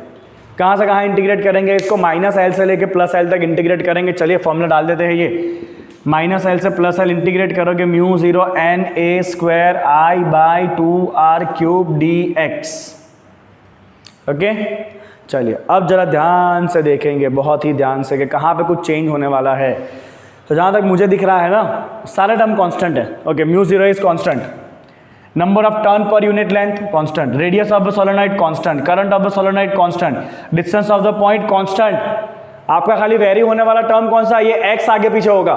कहाँ से कहाँ इंटीग्रेट करेंगे इसको, माइनस एल से लेके प्लस एल तक इंटीग्रेट करेंगे। चलिए फॉर्मूला डाल देते हैं। ये माइनस एल से प्लस एल इंटीग्रेट करोगे म्यू0 n a square i by 2r cube dx। Okay, चलिए अब जरा ध्यान से देखेंगे, बहुत ही ध्यान से, कि कहाँ पे कुछ चेंज होने वाला है। तो जहाँ तक मुझे दिख रहा है ना सारे टर्म कांस्टेंट है। Okay, mu is constant, number of turn per unit length constant, radius of the solenoid constant, current of the solenoid constant, distance of the point constant. आपका खाली वेरी होने वाला टर्म कौन सा, ये x आगे पीछे होगा,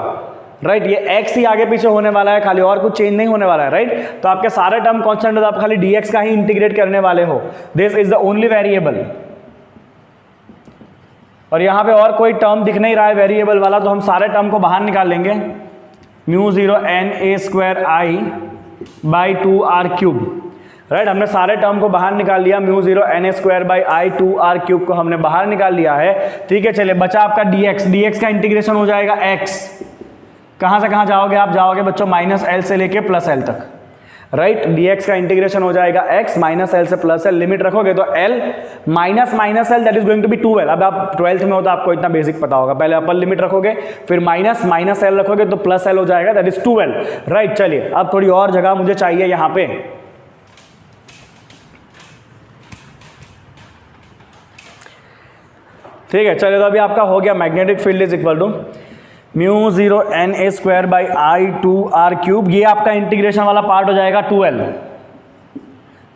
राइट। ये x ही आगे पीछे होने वाला है खाली, और कुछ चेंज नहीं होने वाला है, राइट। तो आपके सारे टर्म कांस्टेंट है, तो आप खाली dx का ही इंटीग्रेट करने वाले हो। This is the only variable. और यहाँ पे और कोई टर्म दिख नहीं रहा है वेरिएबल वाला, तो हम सारे टर्म को बाहर निकाल लेंगे। म्यू0 n a square i by 2r³ right. हमने सारे टर्म को बाहर निकाल लिया, mu 0 na² by I 2r³ को हमने बाहर निकाल लिया है। ठीक है, चलिए बचा आपका dx का इंटीग्रेशन हो जाएगा x, कहाँ से कहाँ जाओगे आप, जाओगे बच्चों -l से लेके +l तक, राइट। dx का इंटीग्रेशन हो जाएगा x, -l से +l, लिमिट रखोगे तो l -l that is going to be 2l। अब आप 12th में हो तो आपको इतना बेसिक पता होगा, पहले अपर लिमिट रखोगे फिर -l रखोगे तो +l हो जाएगा, दैट इज 2l, राइट। चलिए अब थोड़ी और जगह मुझे चाहिए यहाँ पे, ठीक है। चलिए तो अभी आपका हो गया magnetic field is equal to mu 0 na² by I 2r³। ये आपका इंटीग्रेशन वाला पार्ट हो जाएगा 2l,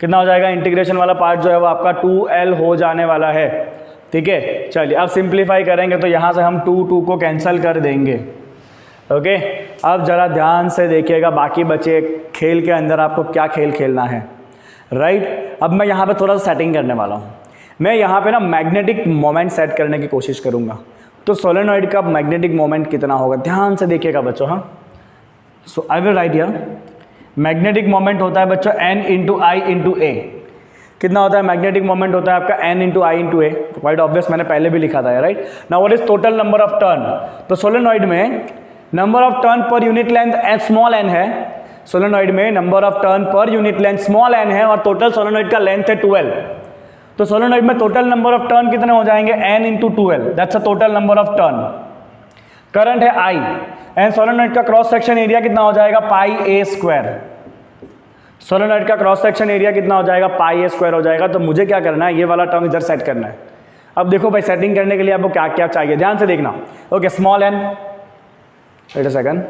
कितना हो जाएगा इंटीग्रेशन वाला पार्ट जो है वो आपका 2l हो जाने वाला है। ठीक है, चलिए अब सिंप्लीफाई करेंगे तो यहाँ से हम 2 को कैंसिल कर देंगे। ओके, अब ज़रा ध्यान से देखिएगा बाकी बचे खेल के अंदर आपको क्या खेल खेलना है, राइट। अब मैं यहाँ पे थोड़ा सा सेटिंग करने वाला हूँ, मैं यहाँ पे ना मैग्नेटिक मोमेंट सेट करने की कोशिश करूँगा। तो सोलेनॉइड का मैग्नेटिक मोमेंट कितना होगा, ध्यान से देखिएगा बच्चों। हाँ, so I will write here, magnetic moment होता है बच्चों n × i × a। कितना होता है मैग्नेटिक मोमेंट, होता है आपका n × i × a, quite obvious, मैंने पहले भी लिखा था, right. Now what is total number of turn, तो सोलेनॉइड में number of turn per unit length small n है, सोलेनॉइड में number of turn per unit length small n है और टोटल सोलेनॉइड का लेंथ है 12। तो सोलेनॉइड में टोटल नंबर ऑफ टर्न कितने हो जाएंगे, n × 12, that's a total number of turn. Current है I एंड सोलेनॉइड का क्रॉस सेक्शन एरिया कितना हो जाएगा, πa²। सोलेनॉइड का क्रॉस सेक्शन एरिया कितना हो जाएगा, πa² हो जाएगा। तो मुझे क्या करना है, ये वाला टर्म इधर सेट करना है। अब देखो भाई, सेटिंग करने के लिए आपको क्या क्या चाहिए, ध्यान से देखना। Okay, small n, wait a second,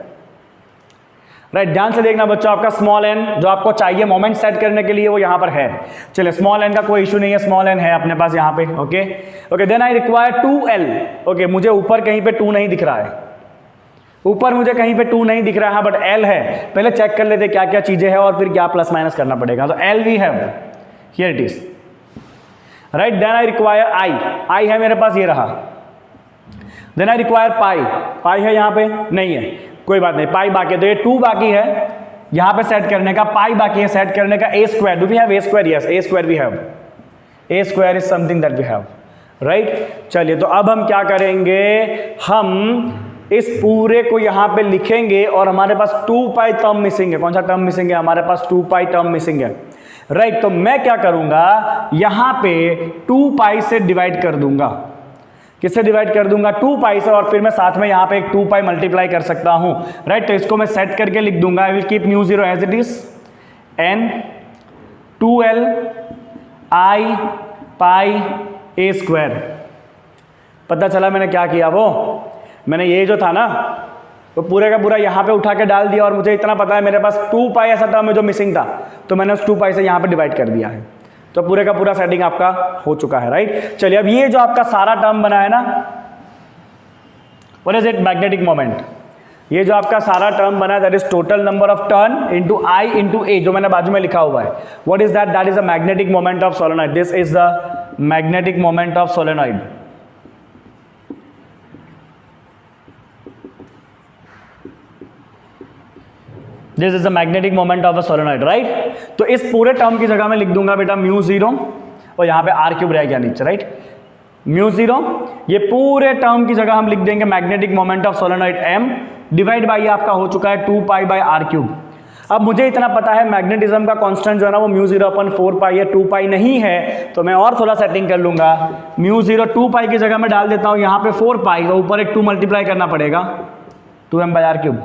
right, ध्यान से देखना बच्चों, आपका स्मॉल n जो आपको चाहिए मोमेंट सेट करने के लिए वो यहाँ पर है। चलिए स्मॉल n का कोई इशू नहीं है, स्मॉल n है अपने पास यहाँ पे। Okay okay, then I require 2l। Okay, मुझे ऊपर कहीं पे 2 नहीं दिख रहा है, ऊपर मुझे कहीं पे 2 नहीं दिख रहा है, बट l है। पहले चेक कर लेते क्या क्या चीजें हैं और फिर क्या प्लस माइनस करना पड़ेगा। तो l we have, here it is, right. Then I require i है मेरे पास, ये रहा। देन आई रिक्वायर पाई है यहाँ पे, नहीं है, कोई बात नहीं, पाई बाकी है, तो ये 2 बाकी है यहाँ पे सेट करने का, पाई बाकी है सेट करने का। a², do we have a², yes a² we have, a² is something that we have, right. चलिए तो अब हम क्या करेंगे, हम इस पूरे को यहाँ पे लिखेंगे और हमारे पास 2π टर्म मिसिंग है। कौन सा टर्म मिसिंग है, हमारे पास 2π टर्म मिसिंग है, राइट। तो मैं क्या करूंगा, यहाँ पे 2π से डिवाइड कर दूंगा, किससे डिवाइड कर दूंगा, 2π से, और फिर मैं साथ में यहाँ पे एक 2π मल्टीप्लाई कर सकता हूँ, राइट। तो इसको मैं सेट करके लिख दूंगा, I will keep mu 0 as it is, n 2l i πa²। पता चला मैंने क्या किया, वो मैंने ये जो था ना वो पूरे का पूरा यहाँ पे उठा के डाल दिया और मुझे इतना पता है मेरे पास 2π ऐसा टर्म है जो मिसिंग था, तो मैंने उस 2π से यहाँ पे डिवाइड कर दिया है। तो पूरे का पूरा सेटिंग आपका हो चुका है, राइट। चलिए अब ये जो आपका सारा टर्म बना है ना, what is it, magnetic moment. ये जो आपका सारा टर्म बना है that is total number of turn into i into a, जो मैंने बाजू में लिखा हुआ है। What is that, that is the magnetic moment of solenoid, this is the magnetic moment of solenoid. This is the magnetic moment of a solenoid, right. तो इस पूरे टर्म की जगह में लिख दूंगा बेटा म्यू 0 और यहाँ पे r³ रह गया नीचे, राइट। म्यू 0, ये पूरे टर्म की जगह हम लिख देंगे magnetic moment of solenoid m, divide by आपका हो चुका है 2π/r³। अब मुझे इतना पता है मैग्नेटिज्म का कांस्टेंट जो है ना वो म्यू 0/4π है, 2π नहीं है, तो मैं और थोड़ा सेटिंग कर लूंगा। म्यू 0 2π की जगह में डाल देता हूँ यहाँ पे 4π, तो ऊपर एक 2 मल्टीप्लाई करना पड़ेगा, 2m/r³,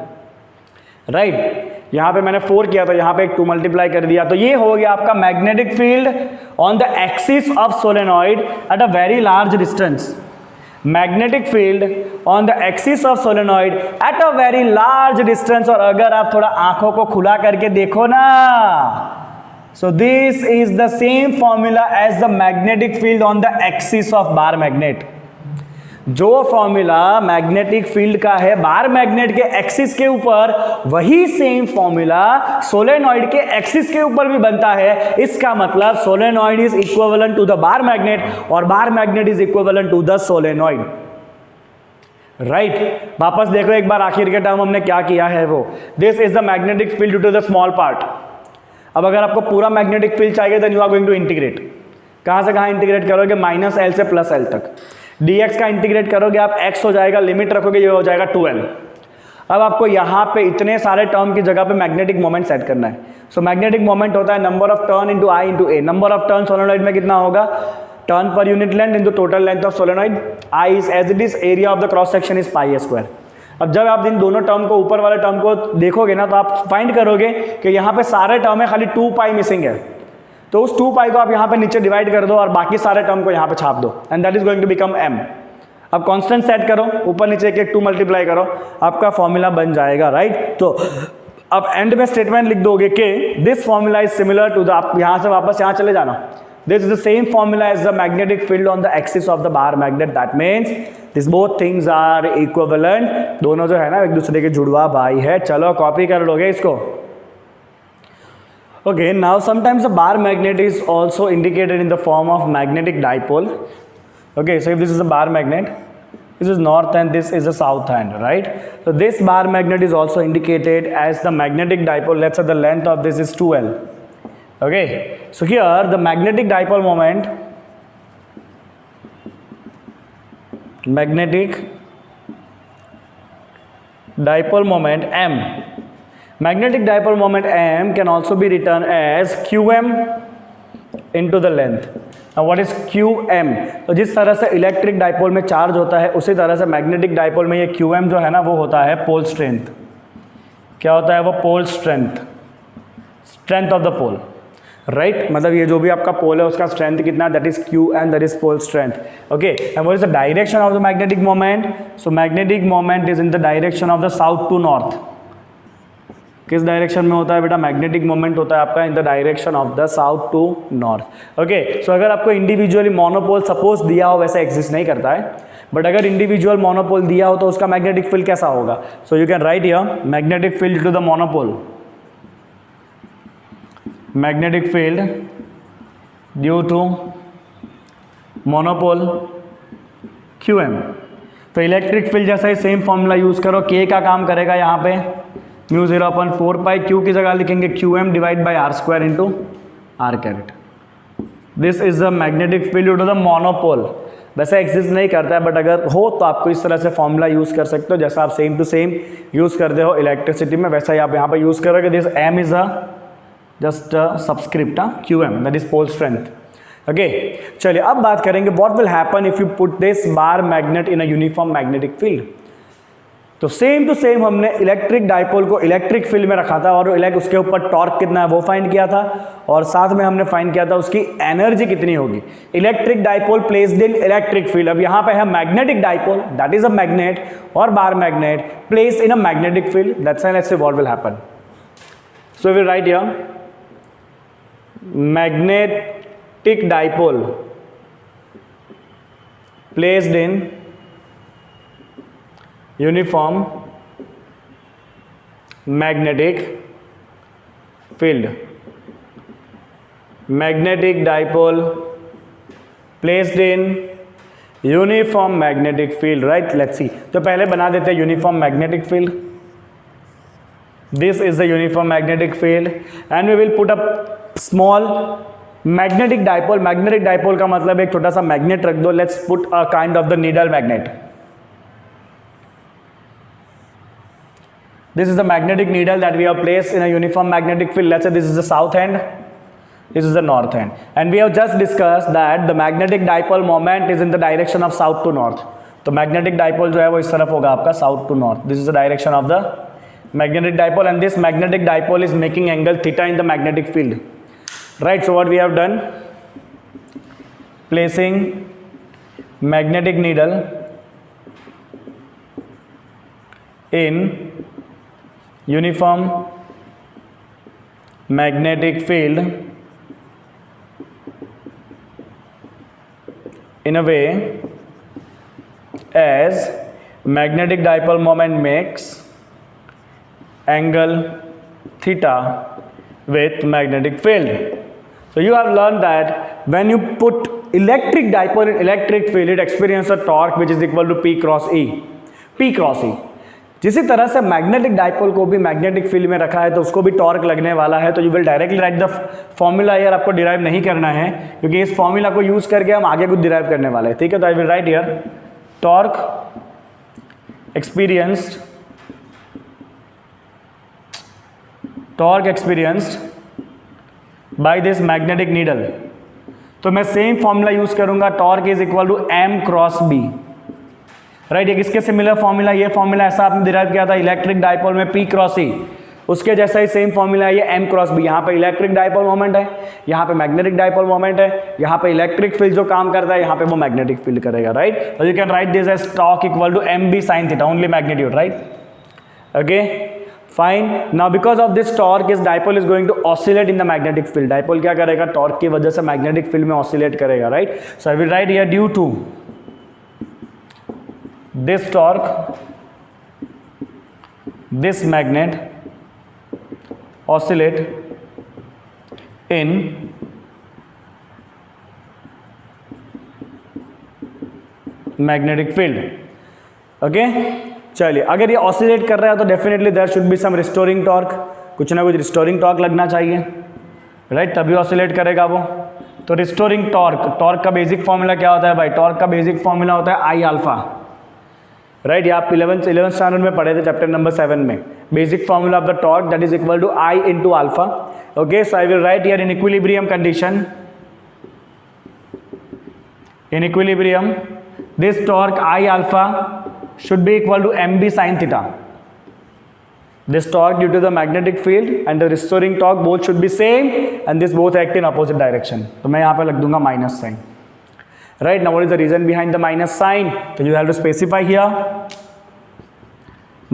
राइट। यहाँ पे मैंने 4 किया तो यहाँ पे एक 2 मल्टीप्लाई कर दिया, तो ये हो गया आपका magnetic field on the axis of solenoid at a very large distance. Magnetic field on the axis of solenoid at a very large distance. और अगर आप थोड़ा आंखों को खुला करके देखो ना, so this is the same formula as the magnetic field on the axis of bar magnet. जो फॉर्मूला मैग्नेटिक फील्ड का है बार मैग्नेट के एक्सिस के ऊपर, वही सेम फॉर्मूला सोलेनॉइड के एक्सिस के ऊपर भी बनता है। इसका मतलब solenoid is equivalent to the bar magnet और bar magnet is equivalent to the solenoid, right वापस देखो एक बार आखिर के टर्म हमने क्या किया है वो, this is the magnetic field due to the small part. अब अगर आपको पूरा मैग्नेटिक फील्ड चाहिए then you are going to integrate, कहाँ से कहाँ इंटीग्रेट करोगे, -L से +L तक। dx का इंटीग्रेट करोगे आप, x हो जाएगा, लिमिट रखोगे ये हो जाएगा 2L। अब आपको यहाँ पे इतने सारे टर्म की जगह पे मैग्नेटिक मोमेंट सेट करना है। सो मैग्नेटिक मोमेंट होता है number of turn into I into A. Number of turn solenoid में कितना होगा, turn per unit length into total length of solenoid. I is as it is area of the cross section is πa²। अब जब आप इन दोनों term को, ऊपर वाले टर्म को देखोगे ना, तो आप फाइंड करोगे कि यहाँ पे सारे टर्म है, खाली 2π मिसिंग है। तो उस 2π को आप यहाँ पे नीचे डिवाइड कर दो और बाकी सारे टर्म को यहाँ पे छाप दो, and that is going to become m। अब कांस्टेंट सेट करो, ऊपर नीचे एक 2 मल्टीप्लाई करो, आपका फॉर्मूला बन जाएगा, राइट। तो अब एंड में स्टेटमेंट लिख दोगे कि this formula is similar to the, आप यहाँ से वापस यहाँ चले जाना, this is the same formula as the magnetic field on the axis of the bar magnet. That means this both things are equivalent, दोनों जो है ना एक दूसरे के जुड़वा भाई है। चलो कॉपी कर लोगे इसको। Okay, now sometimes the bar magnet is also indicated in the form of magnetic dipole. Okay, so if this is a bar magnet, this is north and this is the south hand, right? So this bar magnet is also indicated as the magnetic dipole. Let's say the length of this is 2L. Okay, so here the magnetic dipole moment, M. Magnetic dipole moment M can also be written as Qm into the length. Now what is Qm? तो जिस तरह से electric dipole में charge होता है उसी तरह से मैग्नेटिक डाइपोल में ये Qm जो है ना वो होता है पोल स्ट्रेंथ। क्या होता है वो, pole strength, strength of the pole, right. मतलब ये जो भी आपका पोल है उसका स्ट्रेंथ कितना, that is Qm, that is pole strength. Okay, and what is the direction of the magnetic moment? So magnetic moment is in the direction of the south to north. किस direction में होता है बेटा, magnetic moment होता है आपका in the direction of the south to north. Okay, so अगर आपको इंडिविजुअली मोनोपोल सपोज दिया हो, वैसे एग्जिस्ट नहीं करता है, बट अगर इंडिविजुअल मोनोपोल दिया हो तो उसका मैग्नेटिक फील्ड कैसा होगा? So you can write here magnetic field to the monopole, magnetic field due to monopole Qm। तो इलेक्ट्रिक फील्ड जैसा ही सेम फॉर्मूला यूज करो, K का काम करेगा यहाँ पे μ0/4π, Q की जगह लिखेंगे Qm divide by r² into r caret. This is the magnetic field due to the monopole. वैसे एग्जिस्ट नहीं करता है, बट अगर हो तो आपको इस तरह से फॉर्मूला यूज कर सकते हो, जैसा आप सेम टू सेम यूज करते हो इलेक्ट्रिसिटी में, वैसा ही आप यहाँ पे यूज करोगे। This m is a just subscript Qm, that is pole strength. Okay, चलिए अब बात करेंगे what will happen if you put this bar magnet in a uniform magnetic field. तो सेम टू सेम हमने इलेक्ट्रिक डाइपोल को electric field में रखा था और उसके ऊपर टॉर्क कितना है वो फाइंड किया था, और साथ में हमने फाइंड किया था उसकी एनर्जी कितनी होगी। Electric dipole placed in electric field. अब यहाँ पे है magnetic dipole, that is a magnet, और bar magnet placed in a magnetic field. That's why let's see what will happen. So we will write here magnetic dipole placed in uniform magnetic field, magnetic dipole placed in uniform magnetic field, right? Let's see. तो पहले बना देते हैं uniform magnetic field. This is the uniform magnetic field and we will put a small magnetic dipole. Magnetic dipole का मतलब एक छोटा सा magnet रख दो. Let's put a kind of the needle magnet. This is the magnetic needle that we have placed in a uniform magnetic field. Let's say this is the south end, this is the north end, and we have just discussed that the magnetic dipole moment is in the direction of south to north. तो magnetic dipole जो है वो इस तरफ होगा आपका south to north. This is the direction of the magnetic dipole, and this magnetic dipole is making angle theta in the magnetic field. Right? So what we have done, placing magnetic needle in uniform magnetic field in a way as magnetic dipole moment makes angle theta with magnetic field. So you have learned that when you put electric dipole in electric field, it experiences a torque which is equal to P cross E. P cross E। जिसी तरह से magnetic dipole को भी magnetic field में रखा है तो उसको भी टॉर्क लगने वाला है, तो you will directly right the formula. यार आपको डिराइव नहीं करना है क्योंकि इस फॉर्मूला को यूज करके हम आगे कुछ डिराइव करने वाले हैं, ठीक है। तो I will write here torque experienced by this magnetic needle. तो मैं सेम फॉर्मूला यूज करूंगा, torque is equal to m cross b, right. ये किसके सिमिलर फॉर्मूला, ये फॉर्मूला ऐसा आपने डिराइव किया था इलेक्ट्रिक डाइपोल में P क्रॉस E, उसके जैसा ही सेम फॉर्मूला है ये m क्रॉस b। यहाँ पे इलेक्ट्रिक डाइपोल मोमेंट है, यहाँ पे मैग्नेटिक डाइपोल मोमेंट है, यहाँ पे इलेक्ट्रिक फील्ड जो काम करता है यहाँ पे वो मैग्नेटिक फील्ड करेगा, राइट। तो you can write this as torque equal to mb sin theta, only magnitude, right. Okay fine. Now because of this torque is dipole is going to oscillate in the magnetic field. Dipole क्या करेगा, torque की वजह से magnetic field में oscillate करेगा, right. So I will write here due to this torque, this magnet oscillate in magnetic field। Okay चलिए, अगर ये ऑसिलेट कर रहा है तो definitely there should be some restoring torque, कुछ ना कुछ रिस्टोरिंग टॉर्क लगना चाहिए, राइट, तभी ऑसिलेट करेगा वो। तो रिस्टोरिंग टॉर्क, टॉर्क का बेसिक फॉर्मूला क्या होता है भाई, टॉर्क का बेसिक फॉर्मूला होता है आई अल्फा, राइट। ये आप 11th स्टैंडर्ड में पढ़े थे चैप्टर नंबर 7 में। Basic formula of the torque that is equal to I into alpha. Okay so I will write here in equilibrium condition, in equilibrium this torque I alpha should be equal to mb sin theta। this torque due to the magnetic field and the restoring torque both should be same and this both act in opposite direction। तो मैं यहाँ पे लग दूंगा minus sign, right। now what is the reason behind the minus sign, so you have to specify here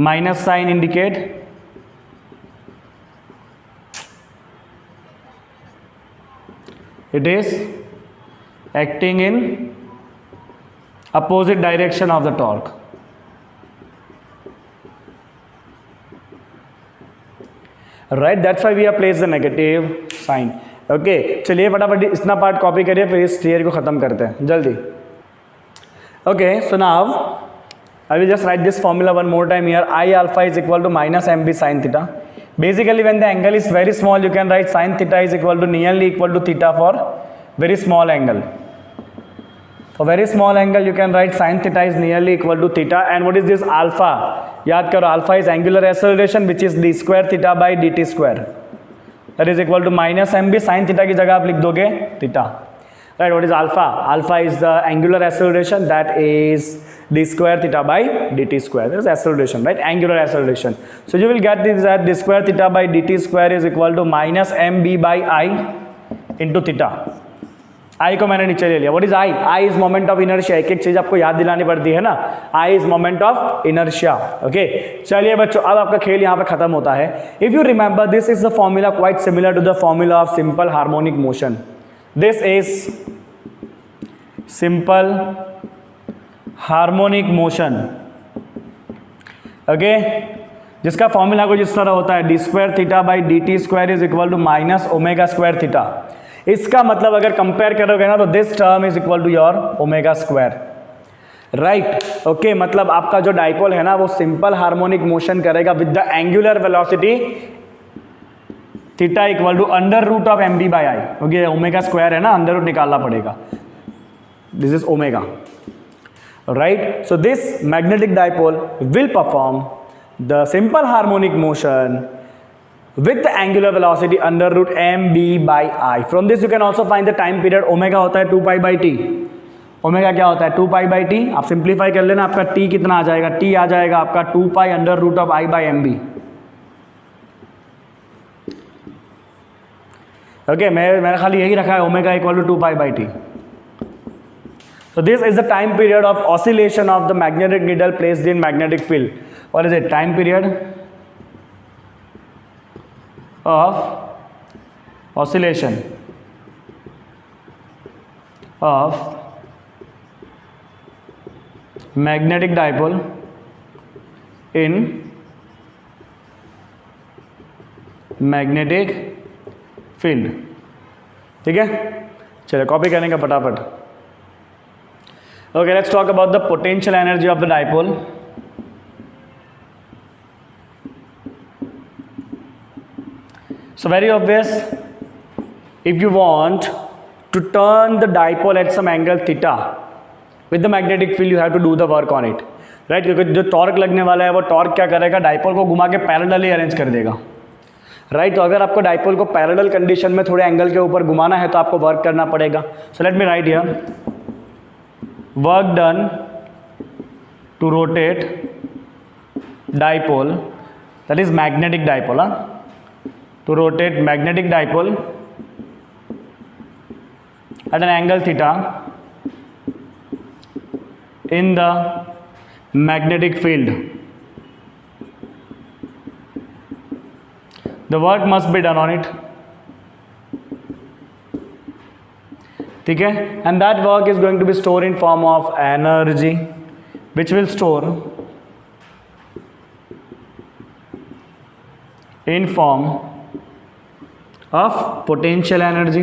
minus sign indicate it is acting in opposite direction of the torque, right, that's why we have placed the negative sign। Okay चलिए फटाफट इतना part copy करिए, फिर इस theory को ख़त्म करते हैं जल्दी। Okay so now I will just write this formula one more time here, I alpha is equal to minus M B sine theta. Basically when the angle is very small you can write sine theta is equal to nearly equal to theta for very small angle। for very small angle you can write sin theta is nearly equal to theta। and what is this alpha, याद करो alpha is angular acceleration which is d square theta by dt square, that is equal to minus mb sin theta की जगह आप लिख दोगे theta, right। what is alpha, alpha is the angular acceleration that is d square theta by dt square, that is acceleration, right, angular acceleration। so you will get this that d square theta by dt square is equal to minus mb by I into theta। आई को मैंने नीचे ले लिया। What is I, I is moment of inertia. एक एक चीज आपको याद दिलानी पड़ती है ना, I is moment of inertia. Okay चलिए बच्चों, अब आपका खेल यहाँ पे खत्म होता है। If you remember this is the formula quite similar to the formula of simple harmonic motion. This is simple harmonic motion, okay, जिसका फॉर्मूला कुछ इस तरह होता है, d square theta by d t square is equal to minus omega square theta. इसका मतलब अगर कंपेयर करोगे ना तो this term is equal to your omega square, right. Okay मतलब आपका जो डाइपोल है ना वो सिंपल हार्मोनिक मोशन करेगा with the angular velocity theta equal to under root of M B by I. Okay omega square है ना, under root निकालना पड़ेगा, this is omega, right. So this magnetic dipole will perform the simple harmonic motion with the angular velocity under root mb by I। from this you can also find the time period। Omega होता है 2 pi by T, omega क्या होता है 2 pi by T. आप simplify कर लेना, आपका t कितना आ जाएगा, t आ जाएगा आपका 2 pi under root of I by M B. Okay मैंने खाली यही रखा है, omega equal to 2 pi by T. so this is the time period of oscillation of the magnetic needle placed in magnetic field। what is it, time period of oscillation of magnetic dipole in magnetic field। ठीक है चलिए copy करेंगे फटाफट। Okay let's talk about the potential energy of the dipole. So very obvious, if you want to turn the dipole at some angle theta with the magnetic field, you have to do the work on it, right? क्योंकि जो torque लगने वाला है वो torque क्या करेगा, dipole को घुमा के पैरेलली अरेंज कर देगा, राइट? तो अगर आपको डाइपोल को पैरेलल कंडीशन में थोड़े एंगल के ऊपर घुमाना है तो आपको वर्क करना पड़ेगा. So let me write here, work done to rotate dipole, that is magnetic dipole, to rotate magnetic dipole at an angle theta in the magnetic field. The work must be done on it, ठीक है? And that work is going to be stored in form of energy, which will store in form of potential energy,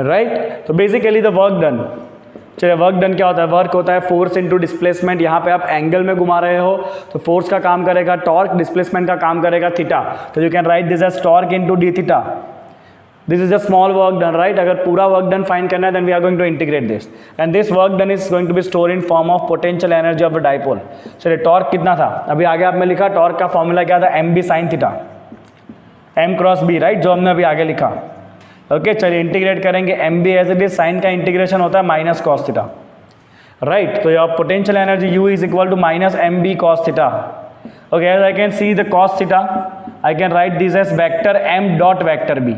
right? तो basically the work done, चलिए work done क्या होता है? Work होता है force into displacement. यहाँ पे आप एंगल में घुमा रहे हो तो फोर्स का काम करेगा टॉर्क, डिस्प्लेसमेंट का काम करेगा थीटा. तो you can write this as torque into d theta. This is a small work done, right? अगर पूरा वर्क डन फाइंड करना है then we are going to integrate this, and this work done is going to be store in form of potential energy of the dipole. चलिए torque कितना था? अभी आगे आपने लिखा टॉर्क का फॉर्मूला क्या था? M B sine theta, M cross B, right? जो हमने अभी आगे लिखा. ओके, चलिए इंटीग्रेट करेंगे. M B as it is, sine का इंटीग्रेशन होता है माइनस कॉस थीटा, राइट? तो your potential energy U is equal to minus M B cos theta. Okay, as I can see the cos theta, I can write this as vector M dot vector B.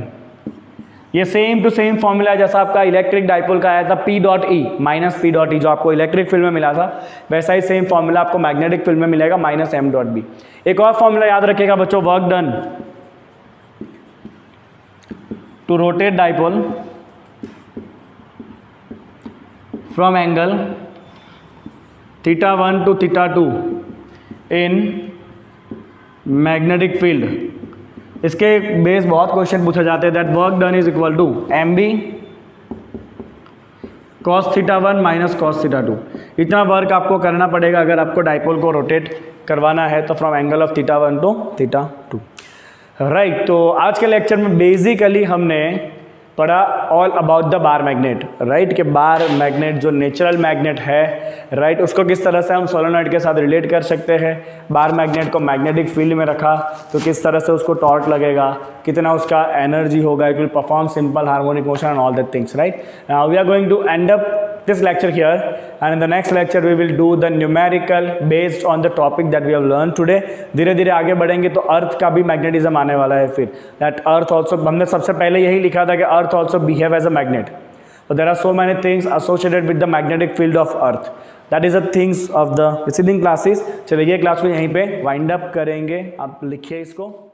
ये same to same formula है जैसा आपका electric dipole का आया था, P dot E minus P dot E, जो आपको electric field में मिला था, वैसा ही सेम फॉर्मूला आपको मैग्नेटिक फील्ड में मिलेगा, माइनस एम डॉट बी. एक और फॉर्मूला याद रखिएगा बच्चों, work done to rotate dipole from angle theta 1 to theta 2 in magnetic field. इसके बेस बहुत क्वेश्चन पूछे जाते हैं. That work done is equal to M B cos theta 1 minus cos theta 2. इतना वर्क आपको करना पड़ेगा अगर आपको डाइपोल को रोटेट करवाना है तो from angle of theta 1 to theta 2, right? तो आज के लेक्चर में बेसिकली हमने पढ़ा all about the bar magnet, right? कि बार मैग्नेट जो नेचुरल मैग्नेट है, राइट, उसको किस तरह से हम सोलेनॉइड के साथ रिलेट कर सकते हैं. बार मैग्नेट को मैग्नेटिक फील्ड में रखा तो किस तरह से उसको टॉर्क लगेगा, कितना उसका एनर्जी होगा, it will perform simple harmonic motion and all that things, right? Now we are going to end up this lecture here, and in the next lecture we will do the numerical based on the topic that we have learned today. धीरे धीरे आगे बढ़ेंगे तो अर्थ का भी magnetism आने वाला है. फिर दैट अर्थ ऑल्सो, हमने सबसे पहले यही लिखा था कि earth also behave as a magnet. So there are so many things associated with the magnetic field of earth. That is the things of the preceding classes. चलिए ये क्लास को यहीं पे वाइंड अप करेंगे. आप लिखिए इसको.